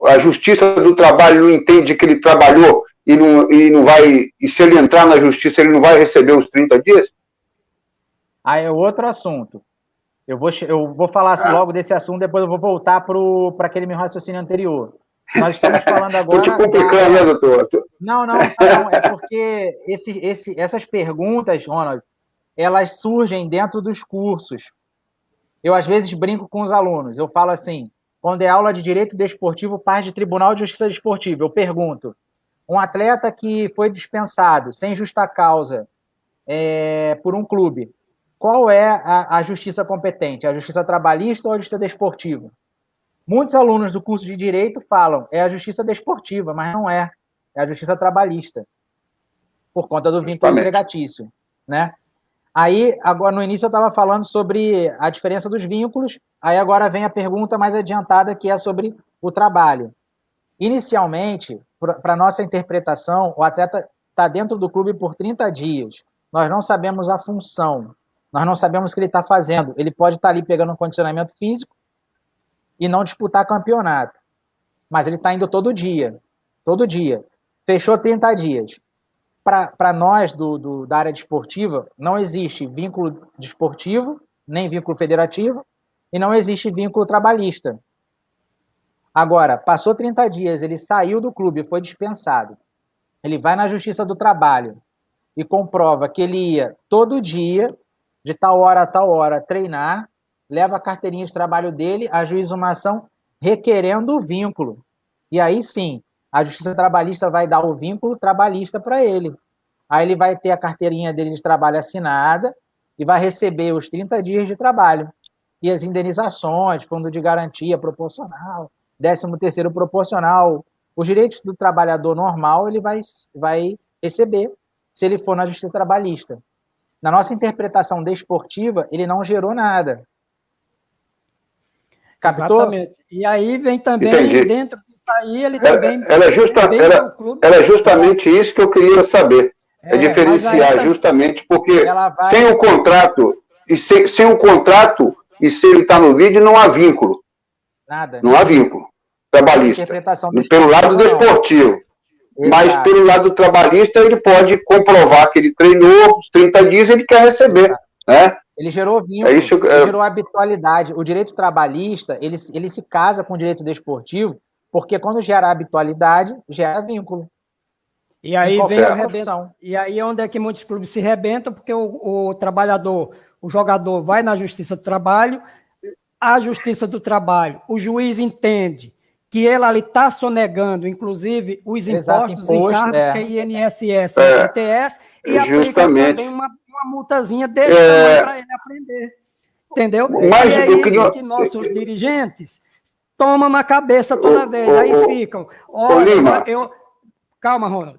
a Justiça do Trabalho não entende que ele trabalhou e não vai, e se ele entrar na Justiça ele não vai receber os 30 dias? Aí é outro assunto. Eu vou falar logo desse assunto, depois eu vou voltar para aquele meu raciocínio anterior. Nós estamos falando agora... Estou te complicando, né, doutor? Não, é porque essas perguntas, Ronald, elas surgem dentro dos cursos. Eu, às vezes, brinco com os alunos. Eu falo assim, quando é aula de Direito Desportivo, parte de Tribunal de Justiça Desportiva, eu pergunto, Um atleta que foi dispensado sem justa causa por um clube, qual é a justiça competente? A justiça trabalhista ou a justiça desportiva? Muitos alunos do curso de Direito falam é a justiça desportiva, mas não é. É a justiça trabalhista, por conta do vínculo empregatício, né? Aí, agora, no início eu estava falando sobre a diferença dos vínculos, aí agora vem a pergunta mais adiantada, que é sobre o trabalho. Inicialmente, para nossa interpretação, o atleta está dentro do clube por 30 dias. Nós não sabemos a função, nós não sabemos o que ele está fazendo. Ele pode estar ali pegando um condicionamento físico e não disputar campeonato, mas ele está indo todo dia. Fechou 30 dias. Para nós da área desportiva, não existe vínculo desportivo, nem vínculo federativo, e não existe vínculo trabalhista. Agora, passou 30 dias, ele saiu do clube, foi dispensado. Ele vai na Justiça do Trabalho e comprova que ele ia todo dia, de tal hora a tal hora, treinar, leva a carteirinha de trabalho dele, ajuiza uma ação requerendo o vínculo. E aí sim, a Justiça Trabalhista vai dar o vínculo trabalhista para ele. Aí ele vai ter a carteirinha dele de trabalho assinada e vai receber os 30 dias de trabalho. E as indenizações, fundo de garantia proporcional, 13º proporcional, os direitos do trabalhador normal ele vai receber se ele for na Justiça Trabalhista. Na nossa interpretação desportiva, ele não gerou nada. Captou? Exatamente. E aí vem também, Entendi. dentro disso aí, ele também... Ela é justamente isso que eu queria saber. É diferenciar justamente porque sem o contrato, e se ele está no vídeo, não há vínculo. Nada. Não há vínculo trabalhista. Pelo lado desportivo. Mas pelo lado trabalhista, ele pode comprovar que ele treinou os 30 dias e ele quer receber. Né? Ele gerou vínculo, ele gerou habitualidade. O direito trabalhista, ele se casa com o direito desportivo, porque quando gera habitualidade, gera vínculo. E aí vem a rebenção. E aí é onde é que muitos clubes se rebentam, porque o trabalhador, o jogador vai na Justiça do Trabalho, a Justiça do Trabalho, o juiz entende que ele ali está sonegando, inclusive, os impostos, encargos, que é INSS, ITS, e aplica também uma multazinha dele para ele aprender. Entendeu? Mas e é isso que nossos dirigentes tomam na cabeça toda vez. Aí ficam, olha, calma, Ronald,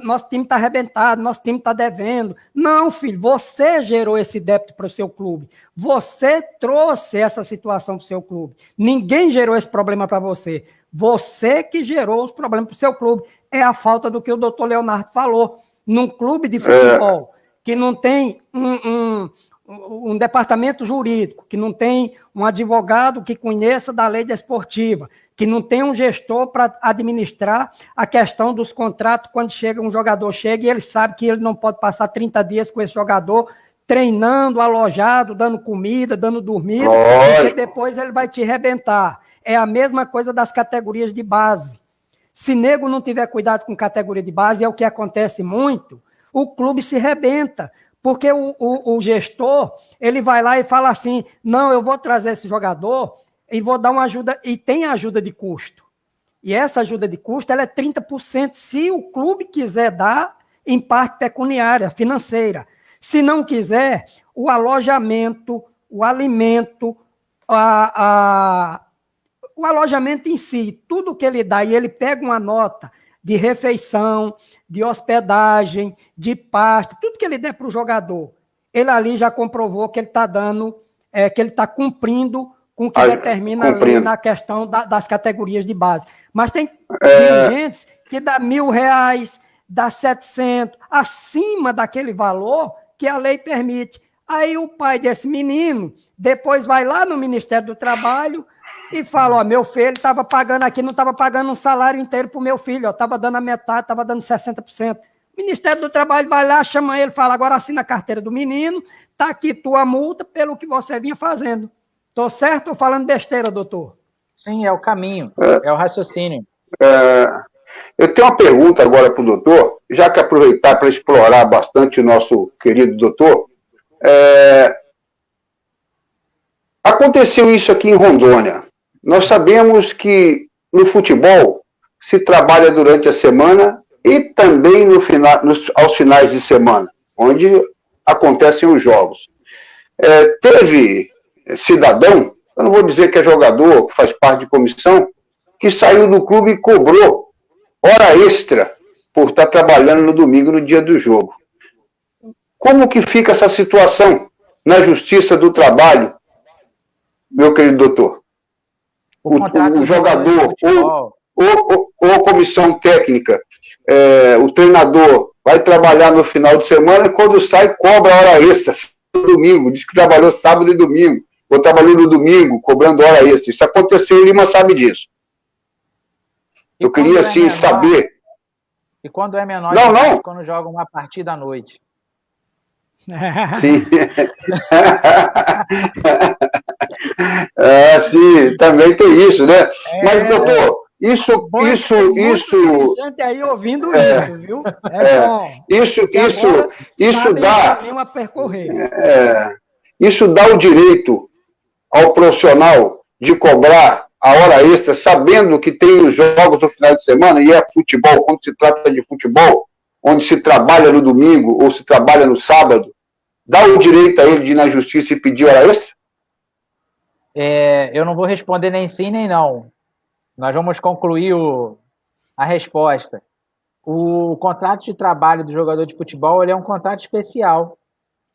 nosso time está arrebentado, nosso time está devendo. Não, filho, você gerou esse débito para o seu clube. Você trouxe essa situação para o seu clube. Ninguém gerou esse problema para você. Você que gerou os problemas para o seu clube. É a falta do que o doutor Leonardo falou. Num clube de futebol que não tem um departamento jurídico, que não tem um advogado que conheça da lei desportiva, que não tem um gestor para administrar a questão dos contratos quando um jogador chega e ele sabe que ele não pode passar 30 dias com esse jogador treinando, alojado, dando comida, dando dormida, porque depois ele vai te arrebentar. É a mesma coisa das categorias de base. Se nego não tiver cuidado com categoria de base, é o que acontece muito, o clube se arrebenta. Porque o gestor, ele vai lá e fala assim, não, eu vou trazer esse jogador e vou dar uma ajuda, e tem ajuda de custo. E essa ajuda de custo, ela é 30%, se o clube quiser dar em parte pecuniária, financeira. Se não quiser, o alojamento, o alimento, o alojamento em si, tudo que ele dá, e ele pega uma nota de refeição, de hospedagem, de pasto, tudo que ele der para o jogador, ele ali já comprovou que ele está dando, que ele está cumprindo com o que determina ali na questão das categorias de base. Mas tem dirigentes que dá R$1.000, dá 700, acima daquele valor que a lei permite. Aí o pai desse menino depois vai lá no Ministério do Trabalho e fala, meu filho estava pagando aqui, não estava pagando um salário inteiro para o meu filho, estava dando a metade, estava dando 60%. O Ministério do Trabalho vai lá, chama ele, fala, agora assina a carteira do menino, está aqui tua multa pelo que você vinha fazendo. Estou certo ou falando besteira, doutor? Sim, é o caminho, é o raciocínio. Eu tenho uma pergunta agora para o doutor, já que aproveitar para explorar bastante o nosso querido doutor. Aconteceu isso aqui em Rondônia. Nós sabemos que no futebol se trabalha durante a semana e também aos finais de semana, onde acontecem os jogos. Teve cidadão, eu não vou dizer que é jogador, que faz parte de comissão, que saiu do clube e cobrou hora extra por estar trabalhando no domingo, no dia do jogo. Como que fica essa situação na Justiça do Trabalho, meu querido doutor? O jogador ou a comissão técnica, o treinador vai trabalhar no final de semana e quando sai cobra hora extra no domingo, diz que trabalhou sábado e domingo, ou trabalhou no domingo cobrando hora extra. Isso aconteceu e o Lima sabe disso. Eu queria, assim, saber... E quando é menor, não. Quando joga uma partida à noite. Sim. Sim, também tem isso, né? Mas, doutor, isso... gente aí ouvindo isso, viu? Bom. Isso dá... A percorrer. Isso dá o direito ao profissional de cobrar a hora extra, sabendo que tem os jogos no final de semana, e é futebol, quando se trata de futebol, onde se trabalha no domingo ou se trabalha no sábado, dá o direito a ele de ir na justiça e pedir hora extra? Eu não vou responder nem sim nem não. Nós vamos concluir a resposta. O contrato de trabalho do jogador de futebol, ele é um contrato especial.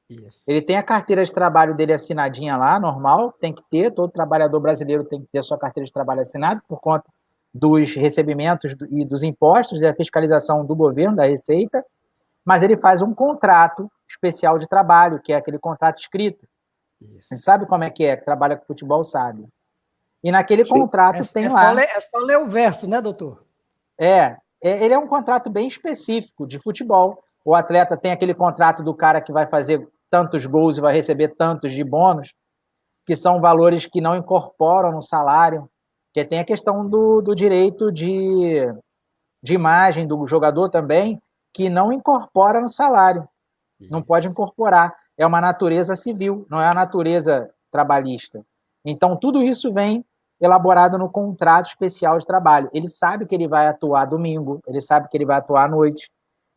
Isso. Ele tem a carteira de trabalho dele assinadinha lá, normal, tem que ter, todo trabalhador brasileiro tem que ter a sua carteira de trabalho assinada por conta dos recebimentos e dos impostos e da fiscalização do governo, da Receita, mas ele faz um contrato especial de trabalho, que é aquele contrato escrito. Isso. A gente sabe como é que trabalha com futebol, sabe. E naquele contrato tem lá... É só ler o verso, né, doutor? Ele é um contrato bem específico de futebol. O atleta tem aquele contrato do cara que vai fazer tantos gols e vai receber tantos de bônus, que são valores que não incorporam no salário, que tem a questão do direito de imagem do jogador também, que não incorpora no salário. Isso. Não pode incorporar. É uma natureza civil, não é a natureza trabalhista. Então, tudo isso vem elaborado no contrato especial de trabalho. Ele sabe que ele vai atuar domingo, ele sabe que ele vai atuar à noite.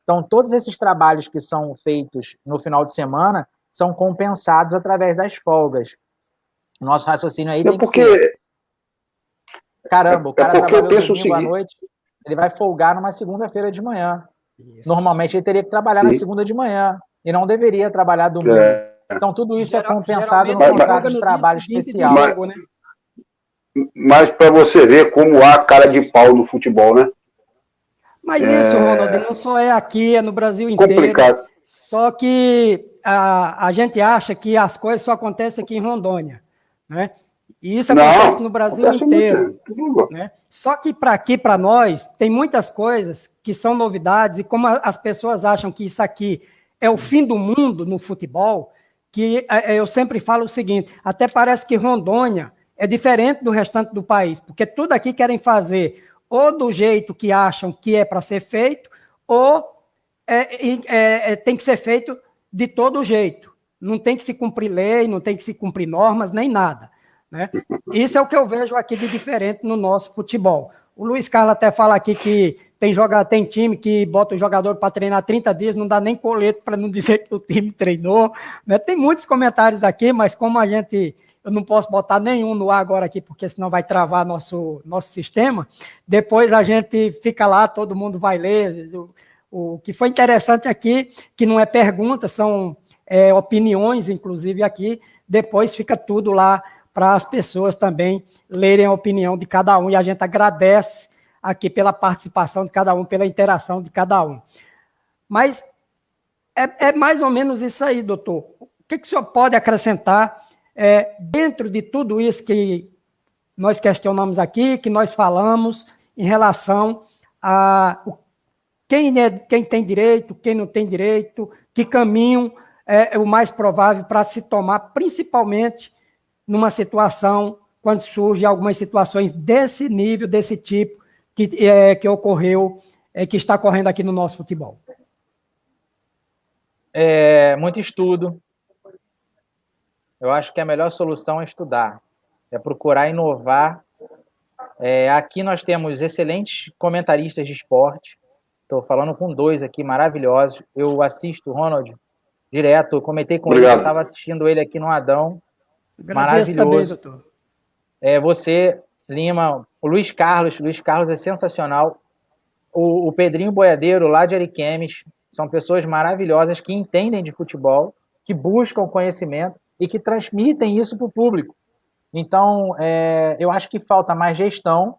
Então, todos esses trabalhos que são feitos no final de semana são compensados através das folgas. O nosso raciocínio aí tem que ser... Caramba, o cara trabalhou domingo à noite, ele vai folgar numa segunda-feira de manhã. Isso. Normalmente ele teria que trabalhar na segunda de manhã e não deveria trabalhar domingo. Então, tudo isso é compensado no contrato de trabalho especial. Mas para você ver como há cara de pau no futebol, né? Mas isso, Ronaldo, não só é aqui, é no Brasil inteiro. Complicado. Só que a gente acha que as coisas só acontecem aqui em Rondônia, né? E isso acontece no Brasil inteiro. Né? Só que para nós, tem muitas coisas que são novidades, e como as pessoas acham que isso aqui é o fim do mundo no futebol, que eu sempre falo o seguinte, até parece que Rondônia é diferente do restante do país, porque tudo aqui querem fazer ou do jeito que acham que é para ser feito, ou tem que ser feito de todo jeito. Não tem que se cumprir lei, não tem que se cumprir normas, nem nada. Né? Isso é o que eu vejo aqui de diferente no nosso futebol. O Luiz Carlos até fala aqui que tem time que bota o jogador para treinar 30 dias, não dá nem colete para não dizer que o time treinou. Né? Tem muitos comentários aqui, mas como eu não posso botar nenhum no ar agora aqui, porque senão vai travar nosso sistema. Depois a gente fica lá, todo mundo vai ler. O que foi interessante aqui, que não é pergunta, são opiniões, inclusive aqui. Depois fica tudo lá para as pessoas também lerem a opinião de cada um. E a gente agradece aqui pela participação de cada um, pela interação de cada um. Mas é mais ou menos isso aí, doutor. O que o senhor pode acrescentar dentro de tudo isso que nós questionamos aqui, que nós falamos em relação a quem tem direito, quem não tem direito, que caminho é o mais provável para se tomar, principalmente numa situação, quando surgem algumas situações desse nível, desse tipo, que ocorreu, que está ocorrendo aqui no nosso futebol? Muito estudo. Eu acho que a melhor solução é estudar, é procurar inovar Aqui nós temos excelentes comentaristas de esporte. Estou falando com 2 aqui maravilhosos. Eu assisto o Ronald direto. Eu comentei com ele, eu estava assistindo ele aqui no Adão. Agradeço maravilhoso. Também, doutor. Você, Lima, o Luiz Carlos é sensacional. O Pedrinho Boiadeiro, lá de Ariquemes, são pessoas maravilhosas que entendem de futebol, que buscam conhecimento e que transmitem isso para o público. Então, eu acho que falta mais gestão.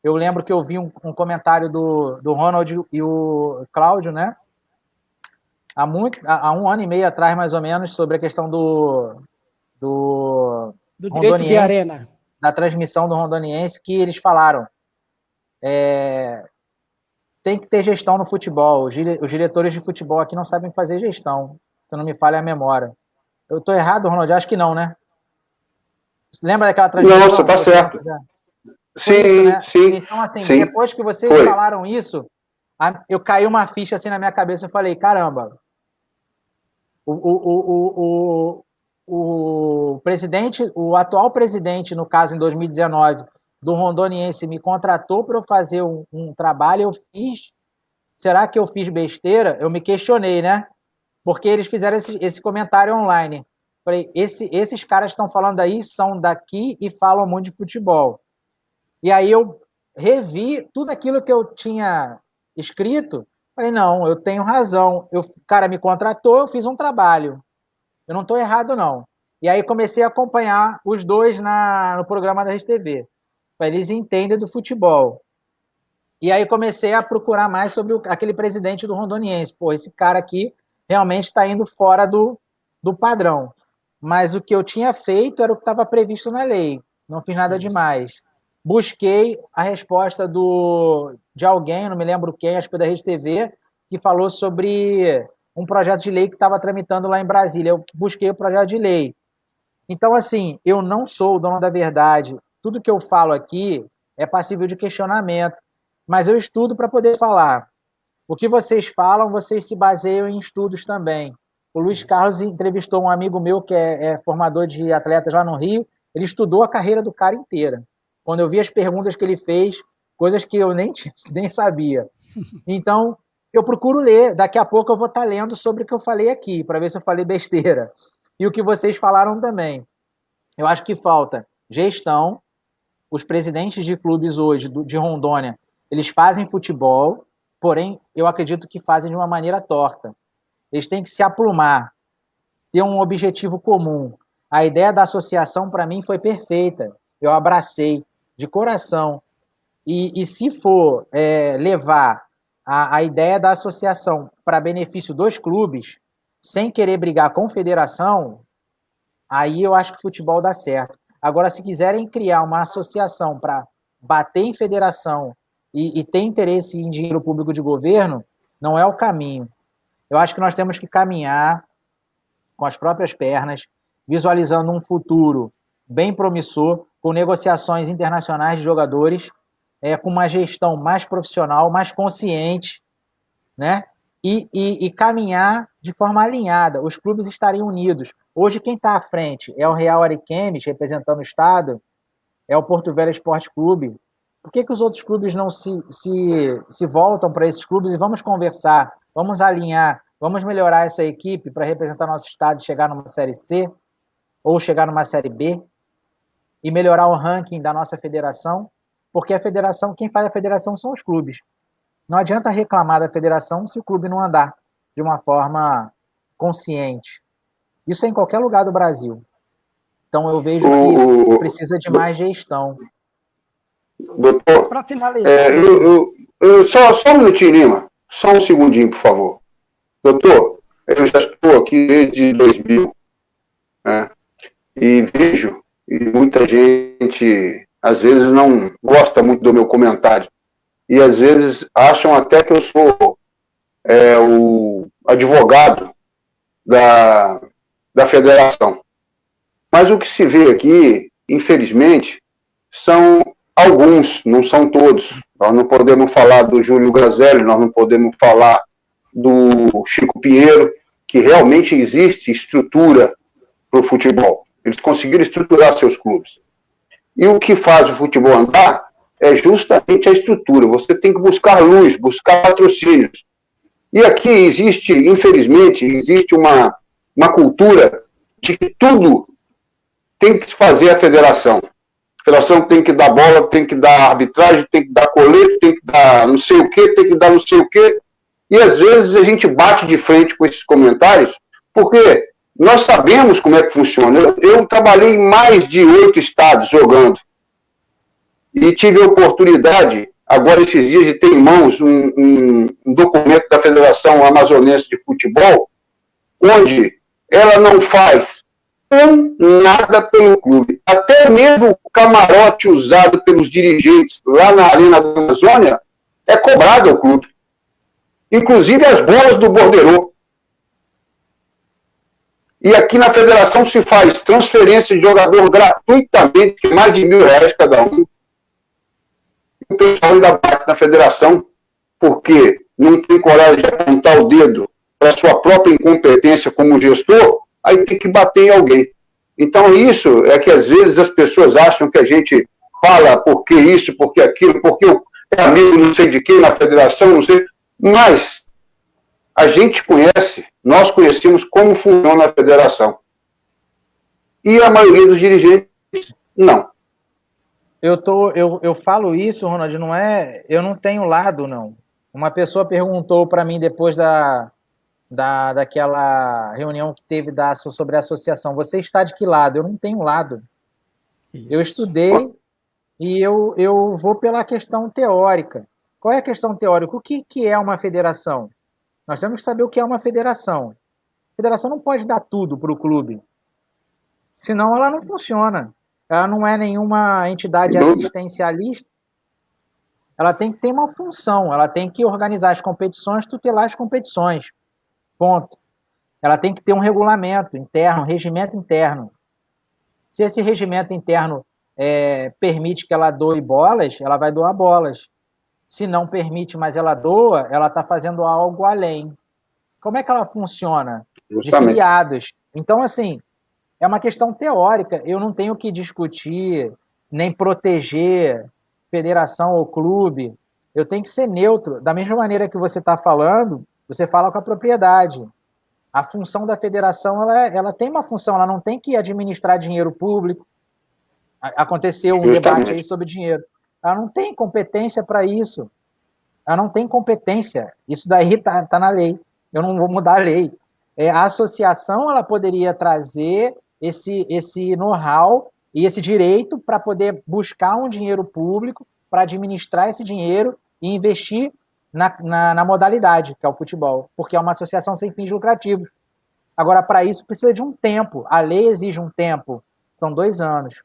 Eu lembro que eu vi um comentário do Ronald e o Cláudio, né? Há 1 ano e meio atrás, mais ou menos, sobre a questão do direito de arena, da transmissão do Rondoniense, que eles falaram tem que ter gestão no futebol. Os diretores de futebol aqui não sabem fazer gestão, se não me falha a memória. Eu estou errado, Ronald? Acho que não, né? Você lembra daquela transmissão? Não, você está certo. Sim, isso, né? Sim. Então, assim, sim. Depois que vocês falaram isso, eu caiu uma ficha assim na minha cabeça e falei, caramba, o presidente, o atual presidente, no caso em 2019, do Rondoniense, me contratou para eu fazer um trabalho, eu fiz. Será que eu fiz besteira? Eu me questionei, né? Porque eles fizeram esse comentário online. Falei, esses caras estão falando aí, são daqui e falam muito de futebol. E aí eu revi tudo aquilo que eu tinha escrito. Falei, não, eu tenho razão. O cara me contratou, eu fiz um trabalho. Eu não estou errado, não. E aí comecei a acompanhar os dois no programa da RedeTV. Eles entendem do futebol. E aí comecei a procurar mais sobre aquele presidente do Rondoniense. Pô, esse cara aqui realmente está indo fora do padrão. Mas o que eu tinha feito era o que estava previsto na lei. Não fiz nada demais. Busquei a resposta de alguém, não me lembro quem, acho que foi da RedeTV, que falou sobre um projeto de lei que estava tramitando lá em Brasília. Eu busquei o projeto de lei. Então, assim, eu não sou o dono da verdade. Tudo que eu falo aqui é passível de questionamento, mas eu estudo para poder falar. O que vocês falam, vocês se baseiam em estudos também. O Luiz Carlos entrevistou um amigo meu que é formador de atletas lá no Rio, ele estudou a carreira do cara inteira. Quando eu vi as perguntas que ele fez, coisas que eu nem sabia. Então, eu procuro ler. Daqui a pouco eu vou estar lendo sobre o que eu falei aqui, para ver se eu falei besteira. E o que vocês falaram também. Eu acho que falta gestão. Os presidentes de clubes hoje, de Rondônia, eles fazem futebol, porém, eu acredito que fazem de uma maneira torta. Eles têm que se aplumar, ter um objetivo comum. A ideia da associação, para mim, foi perfeita. Eu abracei de coração. E se for levar a ideia da associação para benefício dos clubes, sem querer brigar com a federação, aí eu acho que o futebol dá certo. Agora, se quiserem criar uma associação para bater em federação e ter interesse em dinheiro público de governo, não é o caminho. Eu acho que nós temos que caminhar com as próprias pernas, visualizando um futuro bem promissor, com negociações internacionais de jogadores, com uma gestão mais profissional, mais consciente, né? E caminhar de forma alinhada. Os clubes estariam unidos. Hoje, quem está à frente é o Real Ariquemes, representando o Estado, é o Porto Velho Esporte Clube. Por que os outros clubes não se voltam para esses clubes e vamos conversar, vamos alinhar, vamos melhorar essa equipe para representar nosso Estado e chegar numa Série C ou chegar numa Série B e melhorar o ranking da nossa federação? Porque a federação, quem faz a federação são os clubes. Não adianta reclamar da federação se o clube não andar de uma forma consciente. Isso é em qualquer lugar do Brasil. Então eu vejo que precisa de mais gestão. Doutor, para finalizar. Só um minutinho, Lima. Só um segundinho, por favor. Doutor, eu já estou aqui desde 2000, né? E vejo, e muita gente às vezes não gosta muito do meu comentário. E às vezes acham até que eu sou o advogado da federação. Mas o que se vê aqui, infelizmente, são alguns, não são todos. Nós não podemos falar do Júlio Gazelli, nós não podemos falar do Chico Pinheiro, que realmente existe estrutura para o futebol. Eles conseguiram estruturar seus clubes. E o que faz o futebol andar é justamente a estrutura. Você tem que buscar luz, buscar patrocínios. E aqui existe, infelizmente, existe uma cultura de que tudo tem que fazer a federação. A federação tem que dar bola, tem que dar arbitragem, tem que dar colete, tem que dar não sei o quê, tem que dar não sei o quê. E às vezes a gente bate de frente com esses comentários, porque nós sabemos como é que funciona. Eu trabalhei em mais de 8 estados jogando. E tive a oportunidade, agora esses dias, de ter em mãos um documento da Federação Amazonense de Futebol, onde ela não faz nada pelo clube. Até mesmo o camarote usado pelos dirigentes lá na Arena da Amazônia é cobrado ao clube. Inclusive as bolas do borderô. E aqui na federação se faz transferência de jogador gratuitamente, que é mais de R$1.000 cada um. O pessoal ainda bate na federação porque não tem coragem de apontar o dedo para sua própria incompetência como gestor, aí tem que bater em alguém. Então isso é que às vezes as pessoas acham que a gente fala por que isso, por que aquilo, porque é amigo não sei de quem na federação, não sei. Mas a gente conhece, nós conhecemos como funciona a federação. E a maioria dos dirigentes, não. Eu falo isso, Ronald, eu não tenho lado, não. Uma pessoa perguntou para mim depois daquela reunião que teve sobre a associação, você está de que lado? Eu não tenho lado. Isso. Eu estudei e eu vou pela questão teórica. Qual é a questão teórica? O que é uma federação? Nós temos que saber o que é uma federação. A federação não pode dar tudo para o clube, senão ela não funciona. Ela não é nenhuma entidade assistencialista. Ela tem que ter uma função, ela tem que organizar as competições, tutelar as competições. Ponto. Ela tem que ter um regulamento interno, um regimento interno. Se esse regimento interno permite que ela doe bolas, ela vai doar bolas. Se não permite, mas ela doa, ela está fazendo algo além. Como é que ela funciona? Justamente. De filiados. Então, assim, é uma questão teórica. Eu não tenho que discutir, nem proteger federação ou clube. Eu tenho que ser neutro. Da mesma maneira que você está falando, você fala com a propriedade. A função da federação, ela tem uma função, ela não tem que administrar dinheiro público. Aconteceu um debate aí sobre dinheiro. Ela não tem competência para isso. Ela não tem competência. Isso daí tá na lei. Eu não vou mudar a lei. A associação ela poderia trazer esse know-how e esse direito para poder buscar um dinheiro público para administrar esse dinheiro e investir na modalidade, que é o futebol, porque é uma associação sem fins lucrativos. Agora, para isso, precisa de um tempo. A lei exige um tempo. São 2 anos.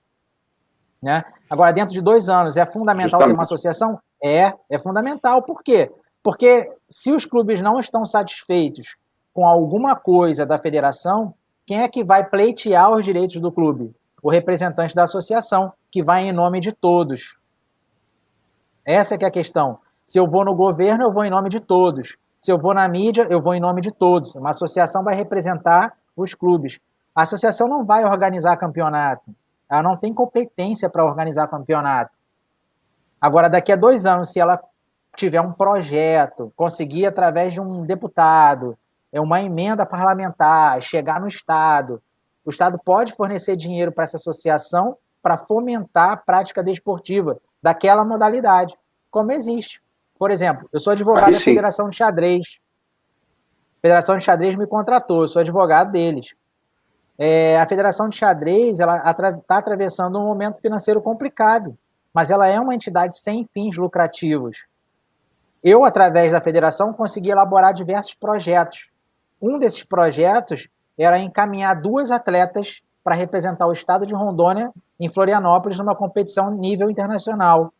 Né? Agora, dentro de 2 anos, é fundamental ter uma associação? É fundamental. Por quê? Porque se os clubes não estão satisfeitos com alguma coisa da federação, quem é que vai pleitear os direitos do clube? O representante da associação, que vai em nome de todos. Essa é que é a questão. Se eu vou no governo, eu vou em nome de todos. Se eu vou na mídia, eu vou em nome de todos. Uma associação vai representar os clubes. A associação não vai organizar campeonato. Ela não tem competência para organizar campeonato. Agora, daqui a 2 anos, se ela tiver um projeto, conseguir através de um deputado, uma emenda parlamentar, chegar no Estado, o Estado pode fornecer dinheiro para essa associação para fomentar a prática desportiva daquela modalidade, como existe. Por exemplo, eu sou advogado da Federação de Xadrez. A Federação de Xadrez me contratou, eu sou advogado deles. A Federação de Xadrez está atravessando um momento financeiro complicado, mas ela é uma entidade sem fins lucrativos. Eu, através da federação, consegui elaborar diversos projetos. Um desses projetos era encaminhar 2 atletas para representar o estado de Rondônia em Florianópolis numa competição nível internacional.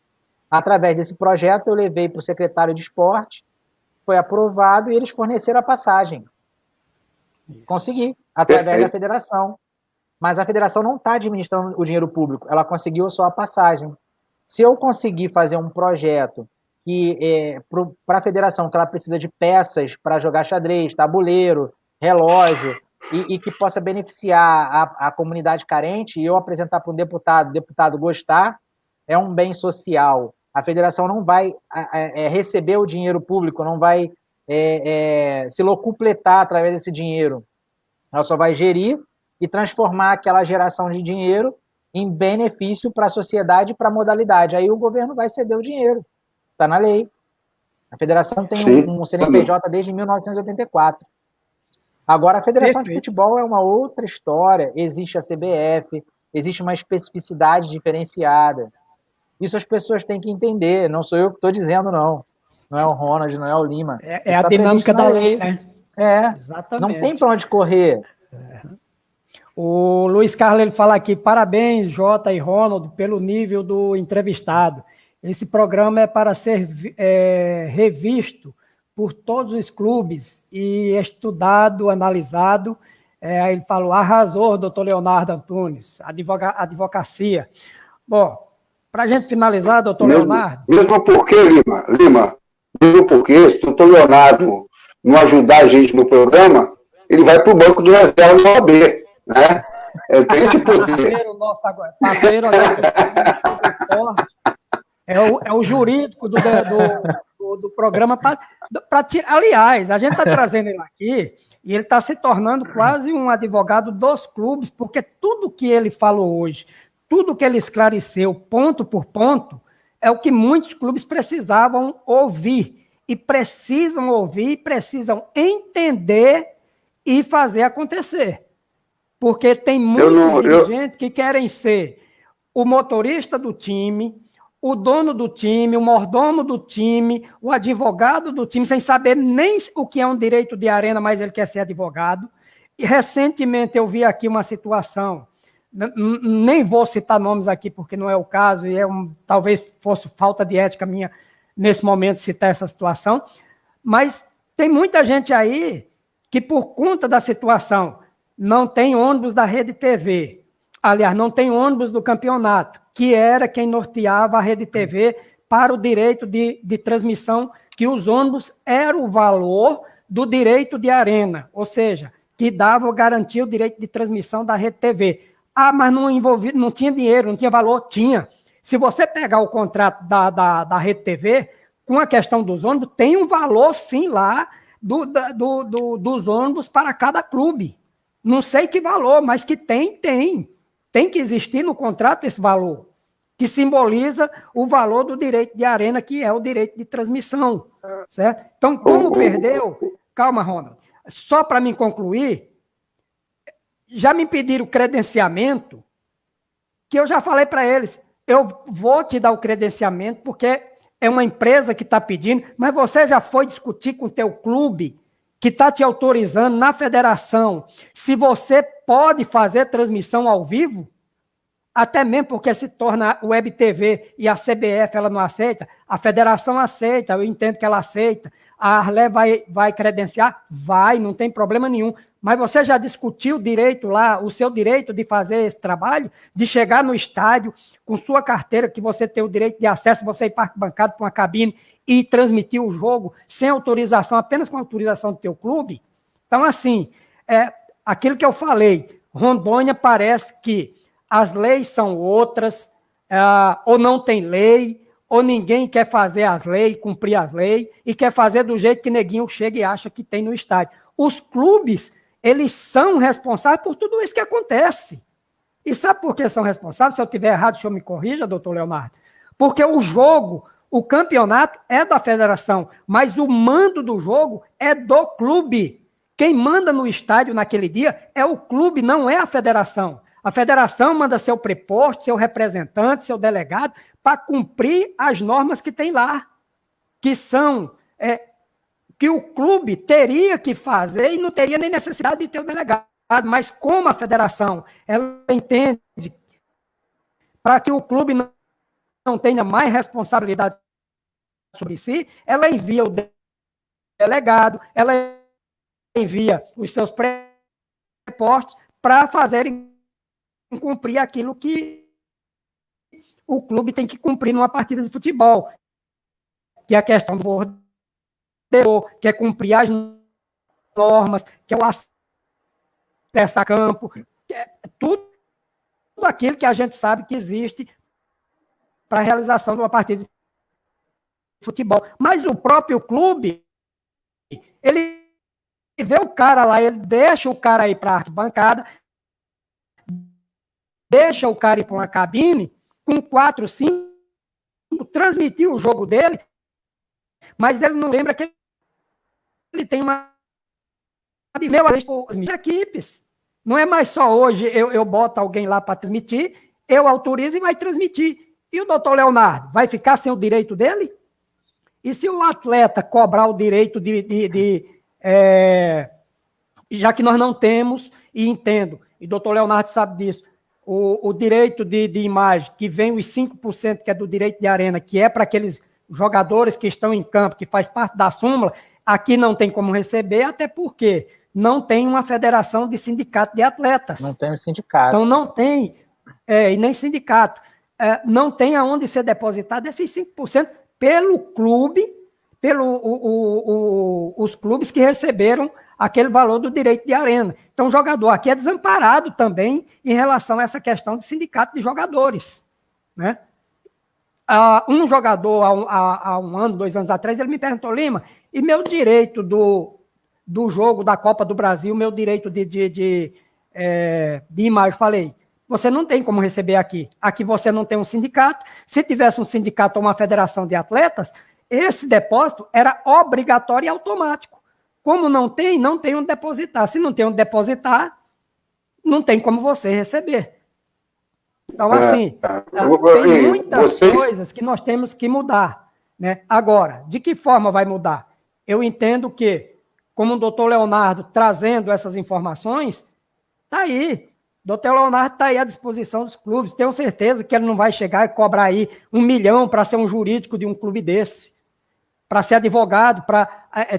Através desse projeto, eu levei para o secretário de esporte, foi aprovado e eles forneceram a passagem. Consegui, através da federação. Mas a federação não está administrando o dinheiro público, ela conseguiu só a passagem. Se eu conseguir fazer um projeto que para a federação, que ela precisa de peças para jogar xadrez, tabuleiro, relógio, e que possa beneficiar a comunidade carente, e eu apresentar para um deputado, o deputado gostar, é um bem social. a federação não vai receber o dinheiro público, não vai se locupletar através desse dinheiro. Ela só vai gerir e transformar aquela geração de dinheiro em benefício para a sociedade e para a modalidade. Aí o governo vai ceder o dinheiro. Está na lei. A federação tem um CNPJ desde 1984. Agora, a Federação de Futebol é uma outra história. Existe a CBF, existe uma especificidade diferenciada. Isso as pessoas têm que entender. Não sou eu que estou dizendo, não. Não é o Ronald, não é o Lima. É a dinâmica da lei, né? Exatamente. Não tem para onde correr. O Luiz Carlos ele fala aqui, parabéns, Jota e Ronald, pelo nível do entrevistado. Esse programa é para ser revisto por todos os clubes e estudado, analisado. Aí ele falou, arrasou, doutor Leonardo Antunes, advocacia. Bom, para a gente finalizar, doutor Leonardo... Mesmo porque, Lima, mesmo porque, se o doutor Leonardo não ajudar a gente no programa, ele vai para o banco de reserva no OAB, né? Ele tem esse poder. Parceiro é o jurídico do programa para tirar. Aliás, a gente está trazendo ele aqui e ele está se tornando quase um advogado dos clubes, porque tudo que ele falou hoje, tudo que ele esclareceu, ponto por ponto, é o que muitos clubes precisavam ouvir. E precisam ouvir, precisam entender e fazer acontecer. Porque tem muitos dirigentes que querem ser o motorista do time, o dono do time, o mordomo do time, o advogado do time, sem saber nem o que é um direito de arena, mas ele quer ser advogado. E recentemente eu vi aqui uma situação, nem vou citar nomes aqui porque não é o caso, e talvez fosse falta de ética minha nesse momento citar essa situação, mas tem muita gente aí que por conta da situação não tem ônibus da Rede TV, aliás, não tem ônibus do campeonato, que era quem norteava a Rede TV para o direito de transmissão, que os ônibus eram o valor do direito de arena, ou seja, que dava, garantia o direito de transmissão da Rede TV. Ah, mas não tinha dinheiro, não tinha valor? Tinha. Se você pegar o contrato da Rede TV, com a questão dos ônibus, tem um valor, sim, lá dos ônibus para cada clube. Não sei que valor, mas que tem. Tem que existir no contrato esse valor, que simboliza o valor do direito de arena, que é o direito de transmissão. Certo? Então, como perdeu... Calma, Ronald. Só para me concluir, já me pediram credenciamento, que eu já falei para eles, eu vou te dar o credenciamento, porque é uma empresa que está pedindo, mas você já foi discutir com o teu clube, que está te autorizando na federação, se você pode fazer transmissão ao vivo, até mesmo porque se torna web TV e a CBF ela não aceita, a federação aceita, eu entendo que ela aceita, a Arlé vai credenciar? Vai, não tem problema nenhum. Mas você já discutiu o direito lá, o seu direito de fazer esse trabalho, de chegar no estádio com sua carteira, que você tem o direito de acesso, você ir para bancado para uma cabine e transmitir o jogo sem autorização, apenas com autorização do teu clube? Então, assim, aquilo que eu falei, Rondônia parece que as leis são outras, ou não tem lei, ou ninguém quer fazer as leis, cumprir as leis, e quer fazer do jeito que neguinho chega e acha que tem no estádio. Os clubes, eles são responsáveis por tudo isso que acontece. E sabe por que são responsáveis? Se eu estiver errado, o senhor me corrija, doutor Leonardo. Porque o jogo, o campeonato é da federação, mas o mando do jogo é do clube. Quem manda no estádio naquele dia é o clube, não é a federação. A federação manda seu preposto, seu representante, seu delegado, para cumprir as normas que tem lá, que são... que o clube teria que fazer e não teria nem necessidade de ter o delegado, mas como a federação ela entende para que o clube não tenha mais responsabilidade sobre si, ela envia o delegado, ela envia os seus prepostos para fazerem cumprir aquilo que o clube tem que cumprir numa partida de futebol, que é a questão do bordeiro, que é cumprir as normas, que é o acesso a campo, que é tudo aquilo que a gente sabe que existe para a realização de uma partida de futebol. Mas o próprio clube, ele vê o cara lá, ele deixa o cara ir para a arquibancada, deixa o cara ir para uma cabine com 4, 5, transmitir o jogo dele, mas ele não lembra que ele tem uma equipes. Não é mais só hoje eu boto alguém lá para transmitir, eu autorizo e vai transmitir. E o doutor Leonardo vai ficar sem o direito dele? E se o atleta cobrar o direito já que nós não temos, e entendo, e o doutor Leonardo sabe disso, o direito de imagem, que vem os 5%, que é do direito de arena, que é para aqueles jogadores que estão em campo, que faz parte da súmula, aqui não tem como receber, até porque não tem uma federação de sindicato de atletas. Não tem um sindicato. Então não tem, e nem sindicato, não tem aonde ser depositado esses 5% pelo clube, os clubes que receberam aquele valor do direito de arena. Então, o jogador aqui é desamparado também em relação a essa questão de sindicato de jogadores, né? Um jogador, há 1 ano, 2 anos atrás, ele me perguntou, Lima, e meu direito do jogo da Copa do Brasil, meu direito de imagem? Falei, você não tem como receber aqui. Aqui você não tem um sindicato. Se tivesse um sindicato ou uma federação de atletas, esse depósito era obrigatório e automático. Como não tem onde depositar. Se não tem onde depositar, não tem como você receber. Então, assim, tem muitas coisas que nós temos que mudar, né? Agora, de que forma vai mudar? Eu entendo que, como o doutor Leonardo trazendo essas informações, está aí. O doutor Leonardo está aí à disposição dos clubes. Tenho certeza que ele não vai chegar e cobrar aí 1 milhão para ser um jurídico de um clube desse, para ser advogado, para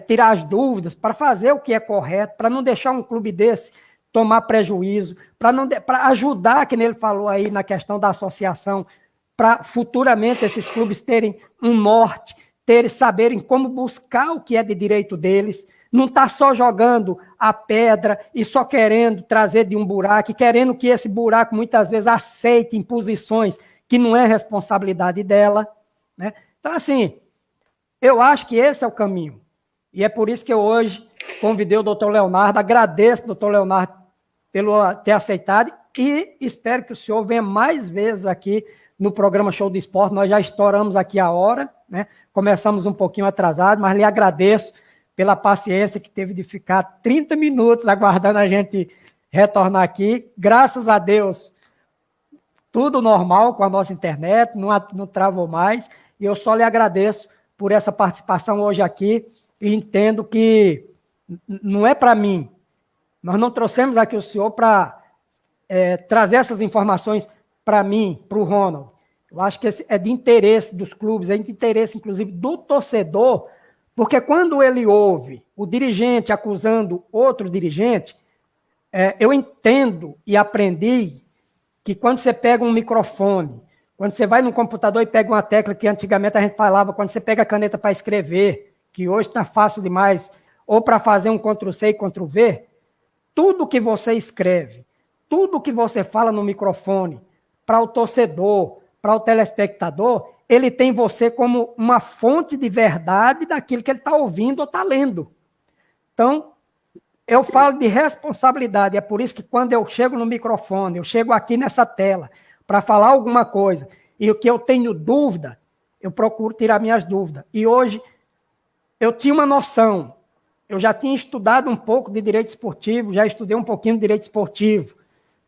tirar as dúvidas, para fazer o que é correto, para não deixar um clube desse tomar prejuízo, para ajudar, que ele falou aí na questão da associação, para futuramente esses clubes terem um norte, saberem como buscar o que é de direito deles, não está só jogando a pedra e só querendo trazer de um buraco, querendo que esse buraco muitas vezes aceite imposições que não é responsabilidade dela, né? Então, assim, eu acho que esse é o caminho. E é por isso que eu hoje convidei o doutor Leonardo, agradeço, doutor Leonardo, pelo ter aceitado e espero que o senhor venha mais vezes aqui no programa Show do Esporte. Nós já estouramos aqui a hora, né? Começamos um pouquinho atrasado, mas lhe agradeço pela paciência que teve de ficar 30 minutos aguardando a gente retornar aqui. Graças a Deus, tudo normal com a nossa internet, não travou mais, e eu só lhe agradeço por essa participação hoje aqui, e entendo que não é para mim. Nós não trouxemos aqui o senhor para trazer essas informações para mim, para o Ronald. Eu acho que é de interesse dos clubes, é de interesse, inclusive, do torcedor, porque quando ele ouve o dirigente acusando outro dirigente, eu entendo e aprendi que quando você pega um microfone, quando você vai no computador e pega uma tecla que antigamente a gente falava, quando você pega a caneta para escrever, que hoje está fácil demais, ou para fazer um Ctrl+C e Ctrl+V, tudo que você escreve, tudo que você fala no microfone, para o torcedor, para o telespectador, ele tem você como uma fonte de verdade daquilo que ele está ouvindo ou está lendo. Então, eu falo de responsabilidade, é por isso que quando eu chego no microfone, eu chego aqui nessa tela, para falar alguma coisa, e o que eu tenho dúvida, eu procuro tirar minhas dúvidas. E hoje, eu tinha uma noção, eu já tinha estudado um pouco de direito esportivo, já estudei um pouquinho de direito esportivo,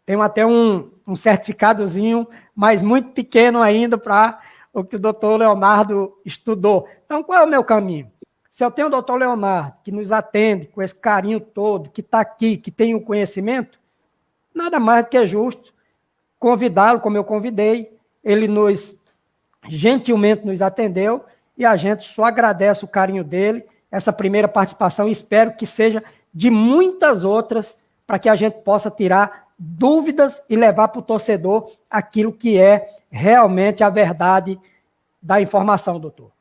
tenho até um certificadozinho, mas muito pequeno ainda para o que o doutor Leonardo estudou. Então, qual é o meu caminho? Se eu tenho o doutor Leonardo, que nos atende com esse carinho todo, que está aqui, que tem o conhecimento, nada mais do que é justo convidá-lo, como eu convidei, ele gentilmente nos atendeu, e a gente só agradece o carinho dele, essa primeira participação, e espero que seja de muitas outras, para que a gente possa tirar dúvidas e levar para o torcedor aquilo que é realmente a verdade da informação, doutor.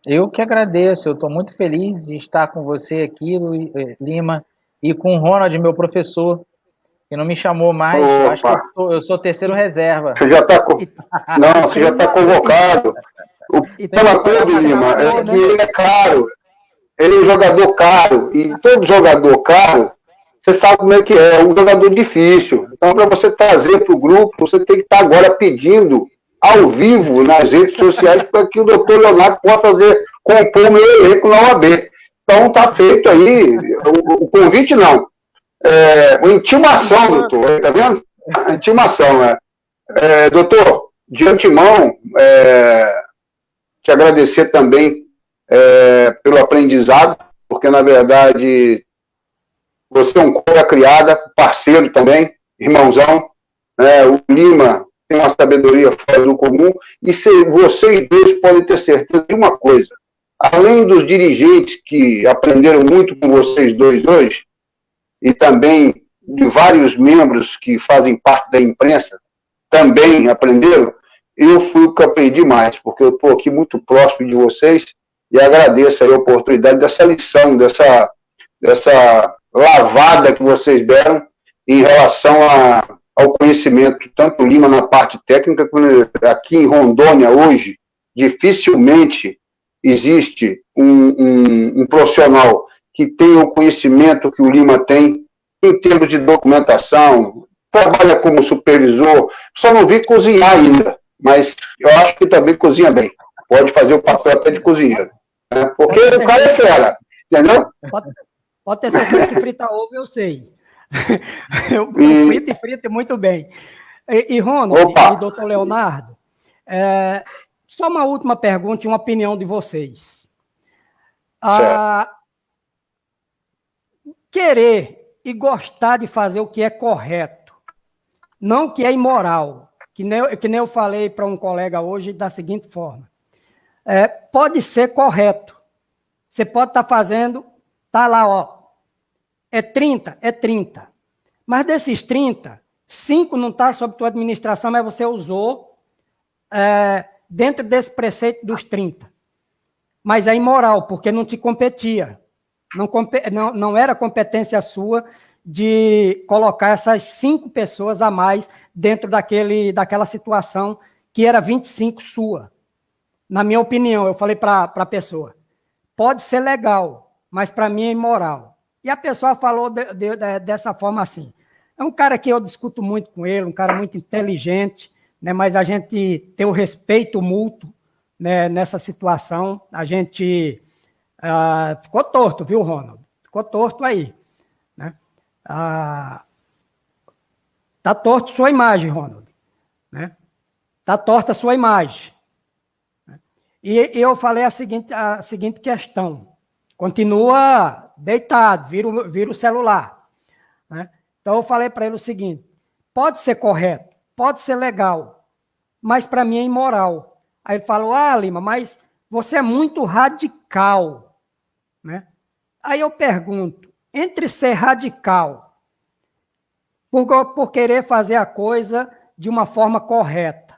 Eu que agradeço, eu estou muito feliz de estar com você aqui, Lima, e com o Ronald, meu professor, que não me chamou mais. Opa. Eu acho que eu sou terceiro reserva. Você já está convocado. O problema todo, Lima, é que ele é caro. Ele é um jogador caro. E todo jogador caro, você sabe como é que é um jogador difícil. Então, para você trazer para o grupo, você tem que estar agora pedindo ao vivo nas redes sociais para que o doutor Leonardo possa compor o meu elenco na OAB. Então, está feito aí o convite, não. Uma intimação, doutor. Está vendo? A intimação, né? Doutor, de antemão, te agradecer também pelo aprendizado, porque, na verdade, você é um colega criada, parceiro também, irmãozão. O Lima tem uma sabedoria fora do comum, e vocês dois podem ter certeza de uma coisa. Além dos dirigentes que aprenderam muito com vocês dois hoje, e também de vários membros que fazem parte da imprensa, também aprenderam, eu fui o que aprendi mais, porque eu estou aqui muito próximo de vocês, e agradeço aí a oportunidade dessa lição, dessa lavada que vocês deram em relação ao conhecimento, tanto Lima na parte técnica, como aqui em Rondônia hoje, dificilmente existe um profissional que tenha o conhecimento que o Lima tem em termos de documentação, trabalha como supervisor, só não vi cozinhar ainda, mas eu acho que também cozinha bem, pode fazer o papel até de cozinheiro, né? Porque o cara é fera, entendeu? Pode ter certeza que fritar ovo eu sei. Eu frito muito bem. E Ronald, e doutor Leonardo, só uma última pergunta e uma opinião de vocês. Querer e gostar de fazer o que é correto, não o que é imoral, que nem eu falei para um colega hoje da seguinte forma. Pode ser correto. Você pode estar fazendo, está lá, ó, é 30. Mas desses 30, 5 não está sob tua administração, mas você usou dentro desse preceito dos 30. Mas é imoral, porque não te competia. Não era competência sua de colocar essas 5 pessoas a mais dentro daquela situação que era 25 sua. Na minha opinião, eu falei para a pessoa, pode ser legal, mas para mim é imoral. E a pessoa falou dessa forma assim. É um cara que eu discuto muito com ele, um cara muito inteligente, né, mas a gente tem o respeito mútuo, né, nessa situação. A gente ficou torto, viu, Ronald? Ficou torto aí. Né? Tá torto sua imagem, Ronald. Né? Tá torta a sua imagem. E eu falei a seguinte questão. Continua deitado, vira o celular. Né? Então, eu falei para ele o seguinte, pode ser correto, pode ser legal, mas para mim é imoral. Aí ele falou, Lima, mas você é muito radical. Né? Aí eu pergunto, entre ser radical, por querer fazer a coisa de uma forma correta,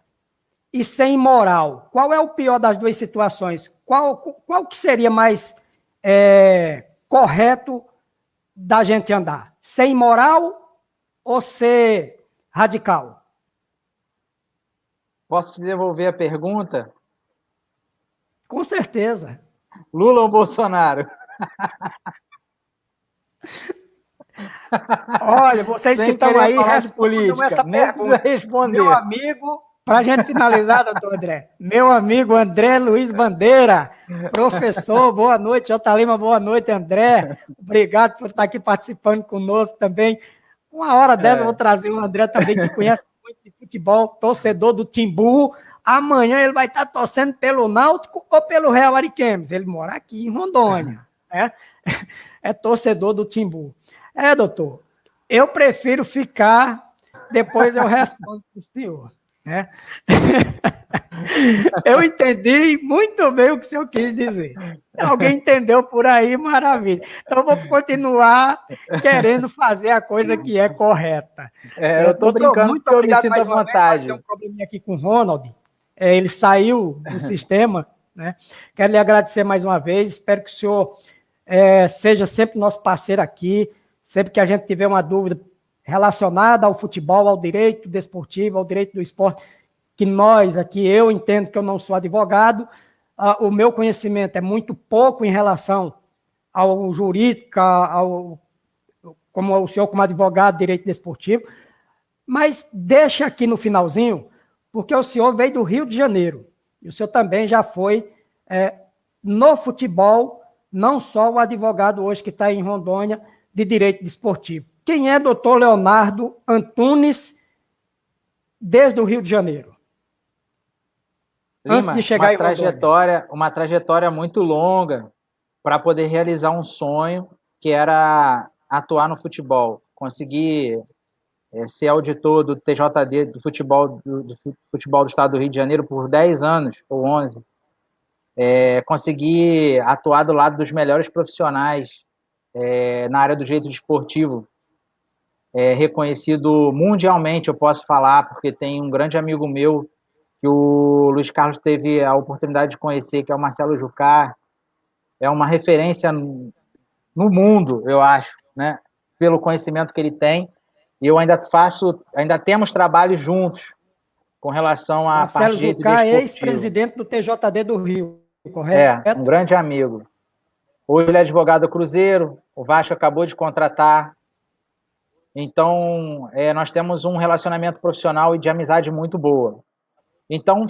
e ser imoral, qual é o pior das duas situações? Qual que seria mais correto da gente andar? Ser imoral ou ser radical? Posso te devolver a pergunta? Com certeza. Lula ou Bolsonaro? Olha, vocês que estão aí respondam essa pergunta. Responder. Meu amigo, para a gente finalizar, doutor André, meu amigo André Luiz Bandeira, professor, boa noite, J. Lima, boa noite, André, obrigado por estar aqui participando conosco também. Uma hora dessa eu vou trazer o André também, que conhece muito de futebol, torcedor do Timbu. Amanhã ele vai estar torcendo pelo Náutico ou pelo Real Ariquemes. Ele mora aqui em Rondônia, né? É torcedor do Timbu. Doutor, eu prefiro ficar, depois eu respondo para o senhor. Né? Eu entendi muito bem o que o senhor quis dizer. Alguém entendeu por aí, maravilha. Então, eu vou continuar querendo fazer a coisa que é correta. Eu estou brincando muito porque eu me sinto à vontade. Tem um probleminha aqui com o Ronald. Ele saiu do sistema. Né? Quero lhe agradecer mais uma vez. Espero que o senhor seja sempre nosso parceiro aqui. Sempre que a gente tiver uma dúvida relacionada ao futebol, ao direito desportivo, ao direito do esporte, que nós aqui, eu entendo que eu não sou advogado, o meu conhecimento é muito pouco em relação ao jurídico, como o senhor como advogado de direito desportivo, mas deixa aqui no finalzinho, porque o senhor veio do Rio de Janeiro, e o senhor também já foi no futebol, não só o advogado hoje que está em Rondônia de direito desportivo. Quem é doutor Leonardo Antunes desde o Rio de Janeiro? Lima, Antes de chegar uma trajetória muito longa para poder realizar um sonho que era atuar no futebol, conseguir ser auditor do TJD, do futebol do Estado do Rio de Janeiro por 10 anos, ou 11, conseguir atuar do lado dos melhores profissionais na área do direito desportivo, reconhecido mundialmente, eu posso falar, porque tem um grande amigo meu que o Luiz Carlos teve a oportunidade de conhecer, que é o Marcelo Jucá, é uma referência no mundo, eu acho, né, pelo conhecimento que ele tem, e eu ainda temos trabalhos juntos com relação à parte de direito desportivo. Marcelo Jucá, ex-presidente do TJD do Rio, correto? Um grande amigo. Hoje ele é advogado do Cruzeiro, o Vasco acabou de contratar. Então, nós temos um relacionamento profissional e de amizade muito boa. Então,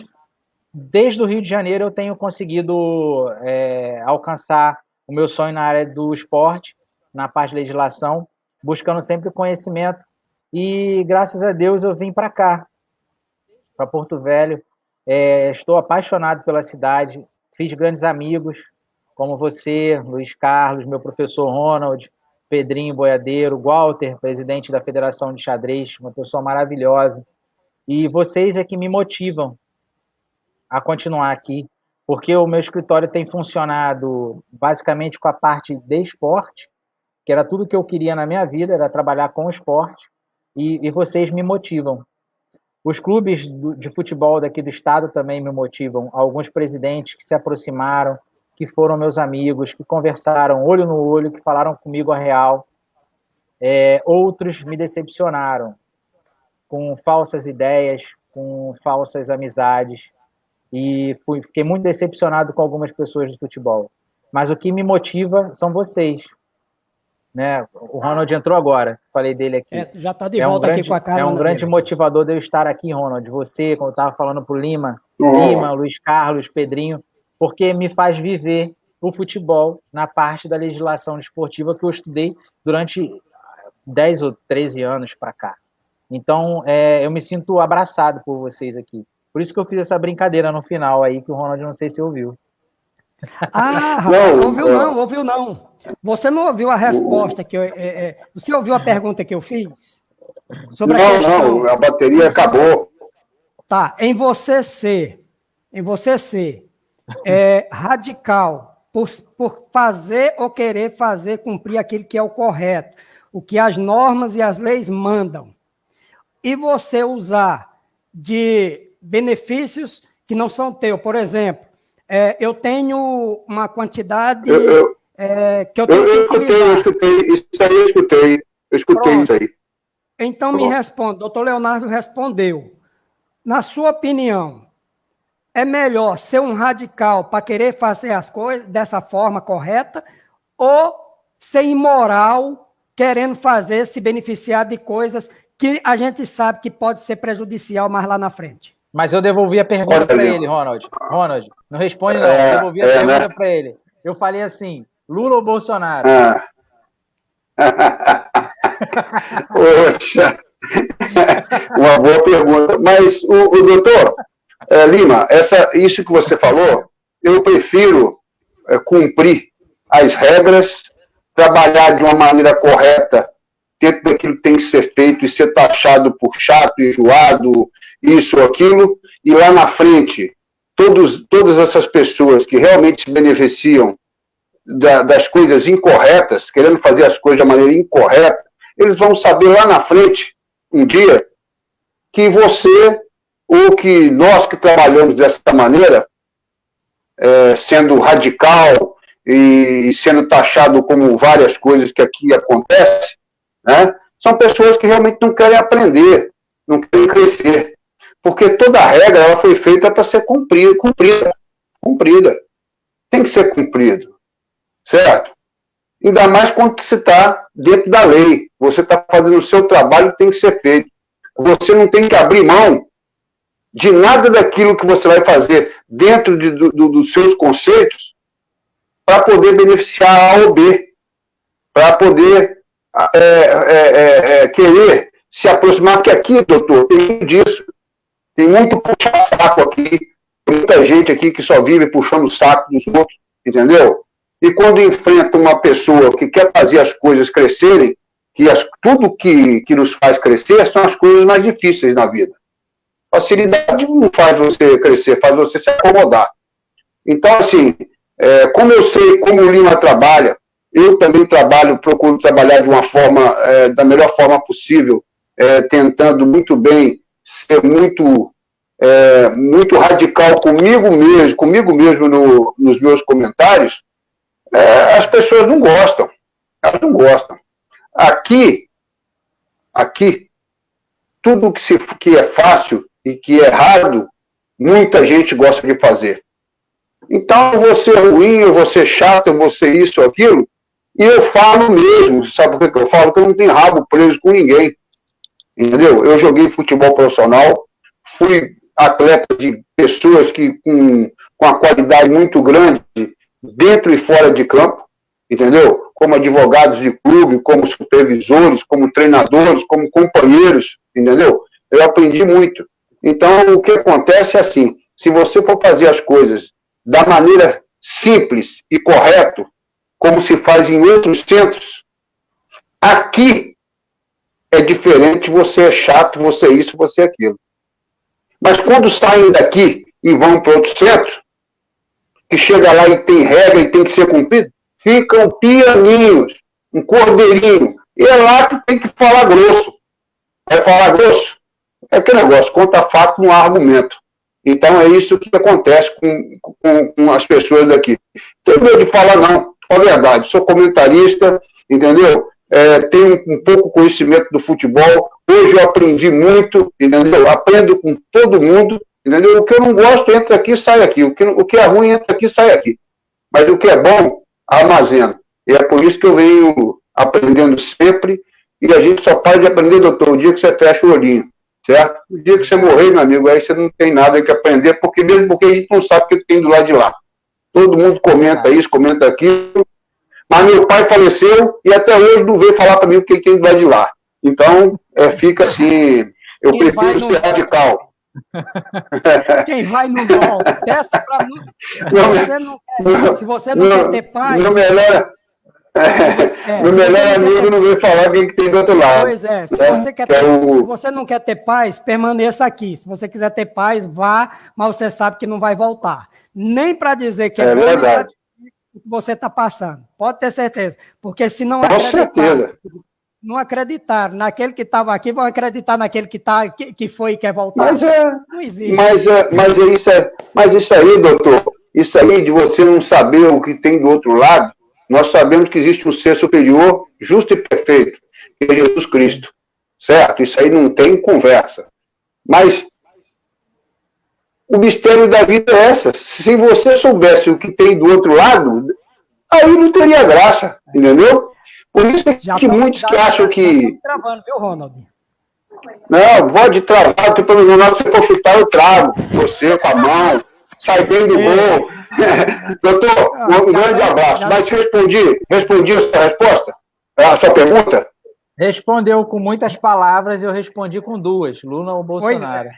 desde o Rio de Janeiro eu tenho conseguido alcançar o meu sonho na área do esporte, na parte de legislação, buscando sempre conhecimento. E, graças a Deus, eu vim para cá, para Porto Velho. Estou apaixonado pela cidade, fiz grandes amigos, como você, Luiz Carlos, meu professor Ronald, Pedrinho Boiadeiro, Walter, presidente da Federação de Xadrez, uma pessoa maravilhosa. E vocês é que me motivam a continuar aqui, porque o meu escritório tem funcionado basicamente com a parte de esporte, que era tudo que eu queria na minha vida, era trabalhar com o esporte, e vocês me motivam. Os clubes de futebol daqui do estado também me motivam. Alguns presidentes que se aproximaram, que foram meus amigos, que conversaram olho no olho, que falaram comigo a real. Outros me decepcionaram com falsas ideias, com falsas amizades, e fiquei muito decepcionado com algumas pessoas do futebol. Mas o que me motiva são vocês. Né? O Ronald entrou agora, falei dele aqui. Já está de volta aqui com a cara. É um grande motivador de eu estar aqui, Ronald. Você, como eu estava falando para o Lima, Luiz Carlos, Pedrinho, porque me faz viver o futebol na parte da legislação desportiva que eu estudei durante 10 ou 13 anos para cá. Então, eu me sinto abraçado por vocês aqui. Por isso que eu fiz essa brincadeira no final aí, que o Ronald não sei se ouviu. Rapaz, ouviu não. Você não ouviu a resposta que você ouviu a pergunta que eu fiz? Sobre a bateria acabou. Tá, em você ser radical por fazer ou querer fazer cumprir aquilo que é o correto, o que as normas e as leis mandam, e você usar de benefícios que não são teus. Por exemplo, eu tenho uma quantidade que eu tenho que utilizar. Eu escutei isso aí. Então me responde, doutor Leonardo respondeu. Na sua opinião, é melhor ser um radical para querer fazer as coisas dessa forma correta ou ser imoral querendo se beneficiar de coisas que a gente sabe que pode ser prejudicial mais lá na frente? Mas eu devolvi a pergunta para ele, Ronald. Ronald, não responde não. Eu devolvi a pergunta para ele. Eu falei assim, Lula ou Bolsonaro? Poxa, uma boa pergunta. Mas, o doutor Lima, isso que você falou, eu prefiro cumprir as regras, trabalhar de uma maneira correta dentro daquilo que tem que ser feito e ser taxado por chato, enjoado, isso ou aquilo, e lá na frente, todas essas pessoas que realmente se beneficiam das coisas incorretas, querendo fazer as coisas de maneira incorreta, eles vão saber lá na frente, um dia, que você, ou que nós que trabalhamos dessa maneira, sendo radical e sendo taxado como várias coisas que aqui acontecem, né, são pessoas que realmente não querem aprender, não querem crescer. Porque toda regra ela foi feita para ser cumprida. cumprida. Tem que ser cumprido, certo? Ainda mais quando você está dentro da lei. Você está fazendo o seu trabalho, tem que ser feito. Você não tem que abrir mão de nada daquilo que você vai fazer dentro dos seus conceitos para poder beneficiar A ou B, para poder querer se aproximar, porque aqui, doutor, tem muito disso. Tem muito puxa-saco aqui, muita gente aqui que só vive puxando o saco dos outros, entendeu? E quando enfrenta uma pessoa que quer fazer as coisas crescerem, tudo que nos faz crescer são as coisas mais difíceis na vida. Facilidade não faz você crescer, faz você se acomodar. Então, assim, como eu sei como o Lima trabalha, eu também procuro trabalhar de uma forma, da melhor forma possível, tentando muito bem ser muito radical comigo mesmo nos meus comentários. As pessoas não gostam. Elas não gostam. Aqui, tudo que é fácil e que é errado, muita gente gosta de fazer. Então, eu vou ser ruim, eu vou ser chato, eu vou ser isso ou aquilo, e eu falo mesmo. Sabe por que eu falo? Porque eu não tenho rabo preso com ninguém. Entendeu? Eu joguei futebol profissional, fui atleta de pessoas com a qualidade muito grande, dentro e fora de campo, entendeu? Como advogados de clube, como supervisores, como treinadores, como companheiros, entendeu? Eu aprendi muito. Então, o que acontece é assim, se você for fazer as coisas da maneira simples e correta, como se faz em outros centros, aqui é diferente, você é chato, você é isso, você é aquilo. Mas quando saem daqui e vão para outro centro, que chega lá e tem regra e tem que ser cumprido, ficam pianinhos, um cordeirinho. E é lá que tem que falar grosso. Vai falar grosso? É aquele negócio, conta fato, não há argumento. Então é isso que acontece com as pessoas daqui. Não tenho medo de falar, não. É verdade, sou comentarista, entendeu? Tenho um pouco conhecimento do futebol. Hoje eu aprendi muito, entendeu? Aprendo com todo mundo, entendeu? O que eu não gosto, entra aqui, sai aqui. O que é ruim, entra aqui, sai aqui. Mas o que é bom, armazeno. E é por isso que eu venho aprendendo sempre. E a gente só para de aprender, doutor, o dia que você fecha o olhinho, certo? O dia que você morrer, meu amigo, aí você não tem nada que aprender, porque a gente não sabe o que tem do lado de lá. Todo mundo comenta isso, comenta aquilo. Mas meu pai faleceu e até hoje não veio falar para mim o que tem do lado de lá. Então, fica assim, eu prefiro ser radical. Quem vai não volta. Peça para não. Se você não quer ter paz. Meu melhor amigo não veio falar o que tem do outro lado. Pois é, se você não quer ter paz, permaneça aqui. Se você quiser ter paz, vá, mas você sabe que não vai voltar. Nem para dizer que é verdade. O que você está passando. Pode ter certeza. Porque se não não acreditaram naquele que estava aqui, vão acreditar naquele que foi e quer voltar. Não existe. Mas isso aí, doutor, isso aí de você não saber o que tem do outro lado, nós sabemos que existe um ser superior, justo e perfeito, que é Jesus Cristo. Certo? Isso aí não tem conversa. Mas o mistério da vida é essa. Se você soubesse o que tem do outro lado, aí não teria graça, entendeu? Por isso é que muitos que acham que... Travando, viu, Ronald? Não, pode travar, não tem problema não. Se você for chutar, eu travo. Você com a mão, sai bem de gol. Doutor, um grande abraço. Mas respondi a sua resposta? A sua pergunta? Respondeu com muitas palavras, eu respondi com duas, Lula ou Bolsonaro.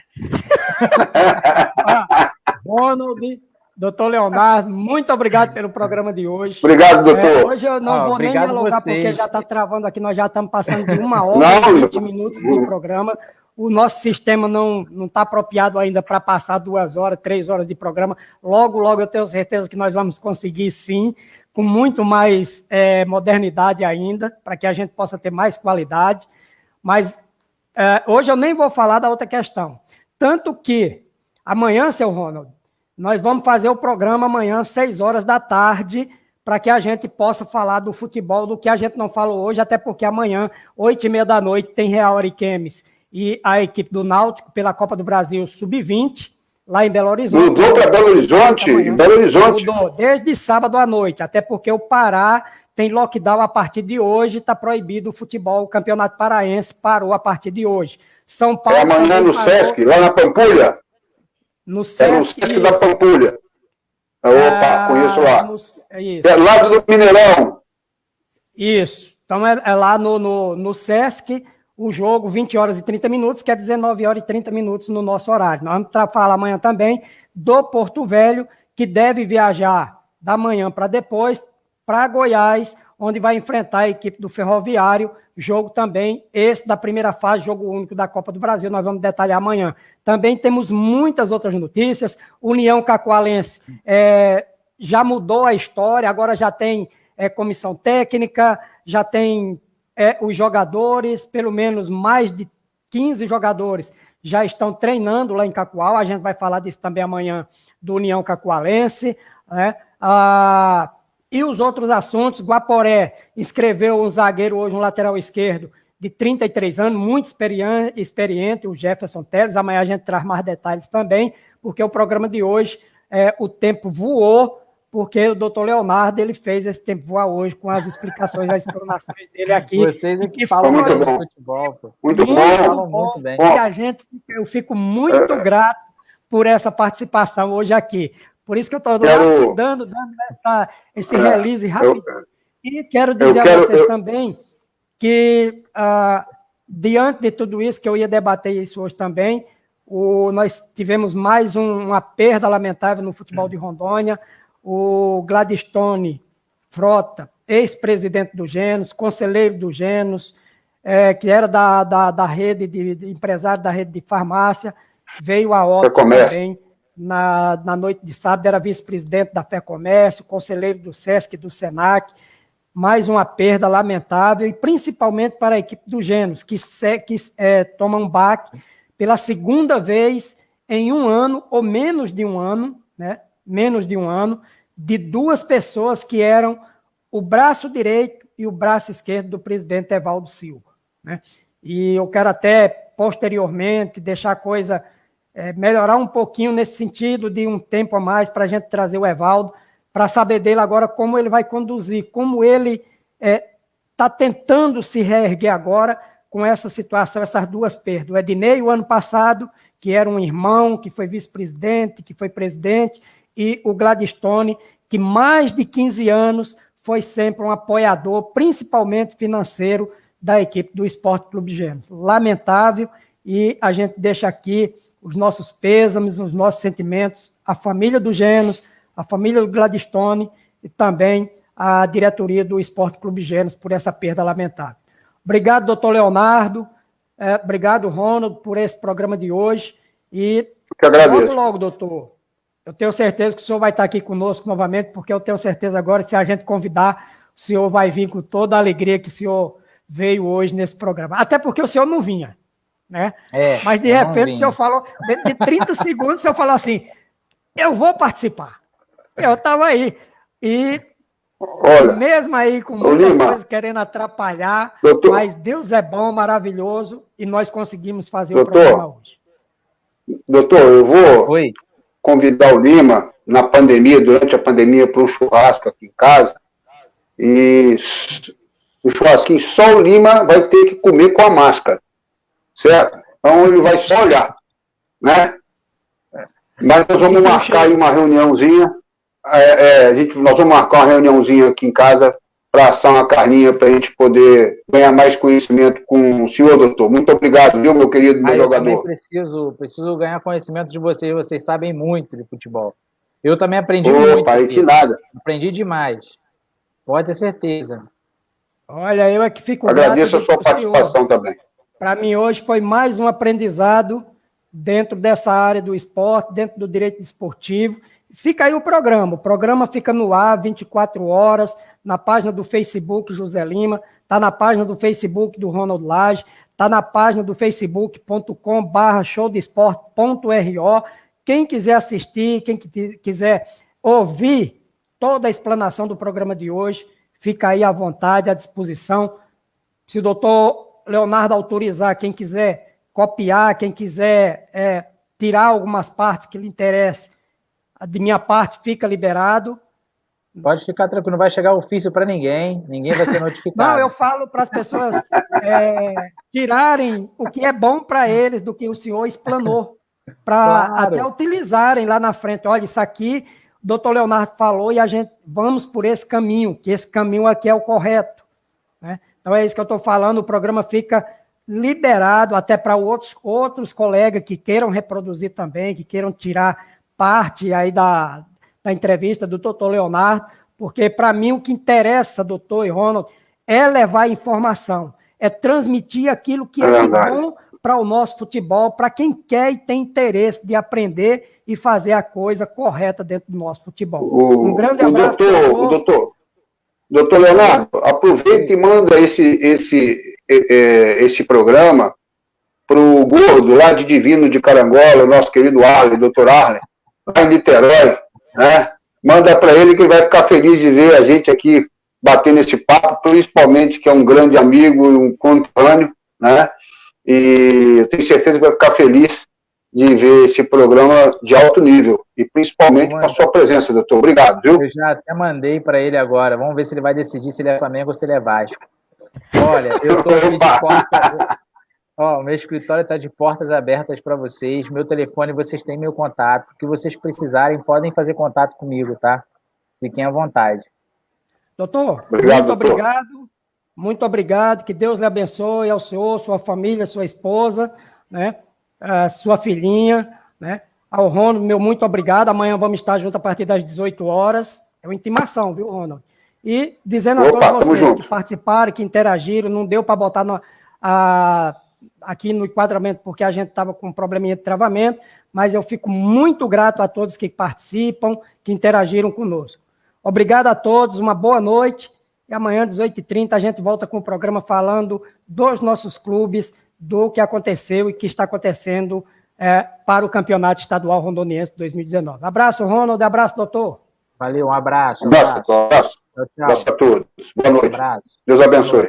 Ronald, doutor Leonardo, muito obrigado pelo programa de hoje. Obrigado, doutor. Hoje eu não vou nem me alongar, porque já está travando aqui, nós já estamos passando de 1 hora e 20 minutos de programa. O nosso sistema não está apropriado ainda para passar 2 horas, 3 horas de programa. Logo eu tenho certeza que nós vamos conseguir, sim, com muito mais modernidade ainda, para que a gente possa ter mais qualidade. Mas hoje eu nem vou falar da outra questão. Tanto que amanhã, seu Ronald, nós vamos fazer o programa amanhã, 6 horas da tarde, para que a gente possa falar do futebol, do que a gente não falou hoje, até porque amanhã, 8h30 da noite, tem Real Ariquemes e a equipe do Náutico pela Copa do Brasil Sub-20, lá em Belo Horizonte. Mudou para Belo Horizonte? Em Belo Horizonte. Mudou, desde sábado à noite, até porque o Pará tem lockdown a partir de hoje, está proibido o futebol, o Campeonato Paraense parou a partir de hoje. São Paulo... É amanhã no parou, Sesc, lá na Pampulha? No Sesc, no Sesc da Pampulha. Opa, conheço lá. Isso. É lado do Mineirão. Isso. Então é lá no Sesc, o jogo 20 horas e 30 minutos, que é 19 horas e 30 minutos no nosso horário. Nós vamos falar amanhã também do Porto Velho, que deve viajar da manhã para depois, para Goiás, onde vai enfrentar a equipe do Ferroviário, jogo também, esse da primeira fase, jogo único da Copa do Brasil, nós vamos detalhar amanhã. Também temos muitas outras notícias, União Cacoalense já mudou a história, agora já tem comissão técnica, já tem os jogadores, pelo menos mais de 15 jogadores já estão treinando lá em Cacoal, a gente vai falar disso também amanhã, do União Cacoalense, né? E os outros assuntos, Guaporé inscreveu um zagueiro hoje, um lateral esquerdo, de 33 anos, muito experiente, o Jefferson Teles. Amanhã a gente traz mais detalhes também, porque o programa de hoje, o tempo voou, porque o doutor Leonardo ele fez esse tempo voar hoje com as explicações, as explanações dele aqui. Vocês que falam muito bem de futebol. Pô. Muito bom. Falam muito bem. E eu fico muito grato por essa participação hoje aqui. Por isso que eu estou dando esse release rápido. E quero dizer a vocês também que, diante de tudo isso, que eu ia debater isso hoje também, nós tivemos mais uma perda lamentável no futebol de Rondônia. O Gladstone Frota, ex-presidente do Genos, conselheiro do Genos, que era da rede de empresário da rede de farmácia, veio a óbito também na noite de sábado, era vice-presidente da FEComércio, conselheiro do SESC e do SENAC. Mais uma perda lamentável, e principalmente para a equipe do Genos, que toma um baque pela segunda vez em um ano, ou menos de um ano, né? Menos de um ano, de duas pessoas que eram o braço direito e o braço esquerdo do presidente Evaldo Silva, né? E eu quero até, posteriormente, deixar a coisa melhorar um pouquinho nesse sentido de um tempo a mais para a gente trazer o Evaldo, para saber dele agora como ele vai conduzir, como ele está tentando se reerguer agora com essa situação, essas duas perdas. O Ednei, o ano passado, que era um irmão, que foi vice-presidente, que foi presidente, e o Gladstone, que mais de 15 anos foi sempre um apoiador, principalmente financeiro, da equipe do Esporte Clube Genos. Lamentável, e a gente deixa aqui os nossos pêsames, os nossos sentimentos, a família do Genos, a família do Gladstone e também a diretoria do Esporte Clube Genos por essa perda lamentável. Obrigado, doutor Leonardo, obrigado, Ronald, por esse programa de hoje. E logo, doutor, eu tenho certeza que o senhor vai estar aqui conosco novamente, porque eu tenho certeza agora que se a gente convidar, o senhor vai vir com toda a alegria que o senhor veio hoje nesse programa. Até porque o senhor não vinha, né? Mas de repente o senhor falou, dentro de 30 segundos, o senhor falou assim, eu vou participar. Eu estava aí. E olha, mesmo aí com muitas coisas querendo atrapalhar, doutor, mas Deus é bom, maravilhoso, e nós conseguimos fazer o programa hoje. Doutor, eu vou convidar o Lima na pandemia, durante a pandemia, para um churrasco aqui em casa. E o churrasquinho só o Lima vai ter que comer com a máscara. Certo? Então ele vai só olhar, né? Mas nós vamos marcar aí uma reuniãozinha. Nós vamos marcar uma reuniãozinha aqui em casa para assar uma carninha para a gente poder ganhar mais conhecimento com o senhor, doutor. Muito obrigado, viu, meu querido meu jogador. Eu também preciso ganhar conhecimento de vocês sabem muito de futebol. Eu também aprendi muito. Pai, que nada. Aprendi demais. Pode ter certeza. Olha, eu é que fico agradeço a sua participação também. Para mim hoje foi mais um aprendizado dentro dessa área do esporte, dentro do direito desportivo. Fica aí o programa fica no ar 24 horas, na página do Facebook José Lima, está na página do Facebook do Ronald Lage, está na página do facebook.com/showdesporte.ro. Quem quiser assistir, quem quiser ouvir toda a explanação do programa de hoje, fica aí à vontade, à disposição. Se o doutor Leonardo autorizar, quem quiser copiar, quem quiser tirar algumas partes que lhe interessem, de minha parte fica liberado. Pode ficar tranquilo, não vai chegar ofício para ninguém vai ser notificado. Não, eu falo para as pessoas tirarem o que é bom para eles do que o senhor explanou, para até utilizarem lá na frente. Olha, isso aqui o doutor Leonardo falou e a gente vamos por esse caminho, que esse caminho aqui é o correto. Né? Então é isso que eu estou falando, o programa fica liberado até para outros colegas que queiram reproduzir também, que queiram tirar parte aí da entrevista do doutor Leonardo, porque para mim o que interessa, doutor e Ronald, é levar informação, é transmitir aquilo que é bom para o nosso futebol, para quem quer e tem interesse de aprender e fazer a coisa correta dentro do nosso futebol. Um grande abraço. Doutor Leonardo, aproveita e manda esse programa para o gordo lá de Divino de Carangola, nosso querido Arley, doutor Arley, lá em Niterói, né? Manda para ele que ele vai ficar feliz de ver a gente aqui batendo esse papo, principalmente que é um grande amigo e um conterrâneo, né? E eu tenho certeza que vai ficar feliz de ver esse programa de alto nível, e principalmente com a sua presença, doutor. Obrigado, viu? Eu já até mandei para ele agora, vamos ver se ele vai decidir se ele é Flamengo ou se ele é Vasco. Olha, eu estou aqui de porta... Ó, o meu escritório está de portas abertas para vocês, meu telefone, vocês têm meu contato, o que vocês precisarem, podem fazer contato comigo, tá? Fiquem à vontade. Doutor, muito obrigado, que Deus lhe abençoe, ao senhor, sua família, sua esposa, né? Sua filhinha, né? Ao Ronald, meu muito obrigado, amanhã vamos estar juntos a partir das 18 horas, é uma intimação, viu, Ronald? E dizendo a todos vocês que participaram, que interagiram, não deu para botar aqui no enquadramento, porque a gente estava com um probleminha de travamento, mas eu fico muito grato a todos que participam, que interagiram conosco. Obrigado a todos, uma boa noite, e amanhã, 18h30, a gente volta com o programa falando dos nossos clubes, do que aconteceu e que está acontecendo para o Campeonato Estadual Rondoniense 2019. Abraço, Ronald, abraço, doutor. Valeu, um abraço. Abraço. Tchau, tchau. Abraço a todos. Boa noite. Deus abençoe.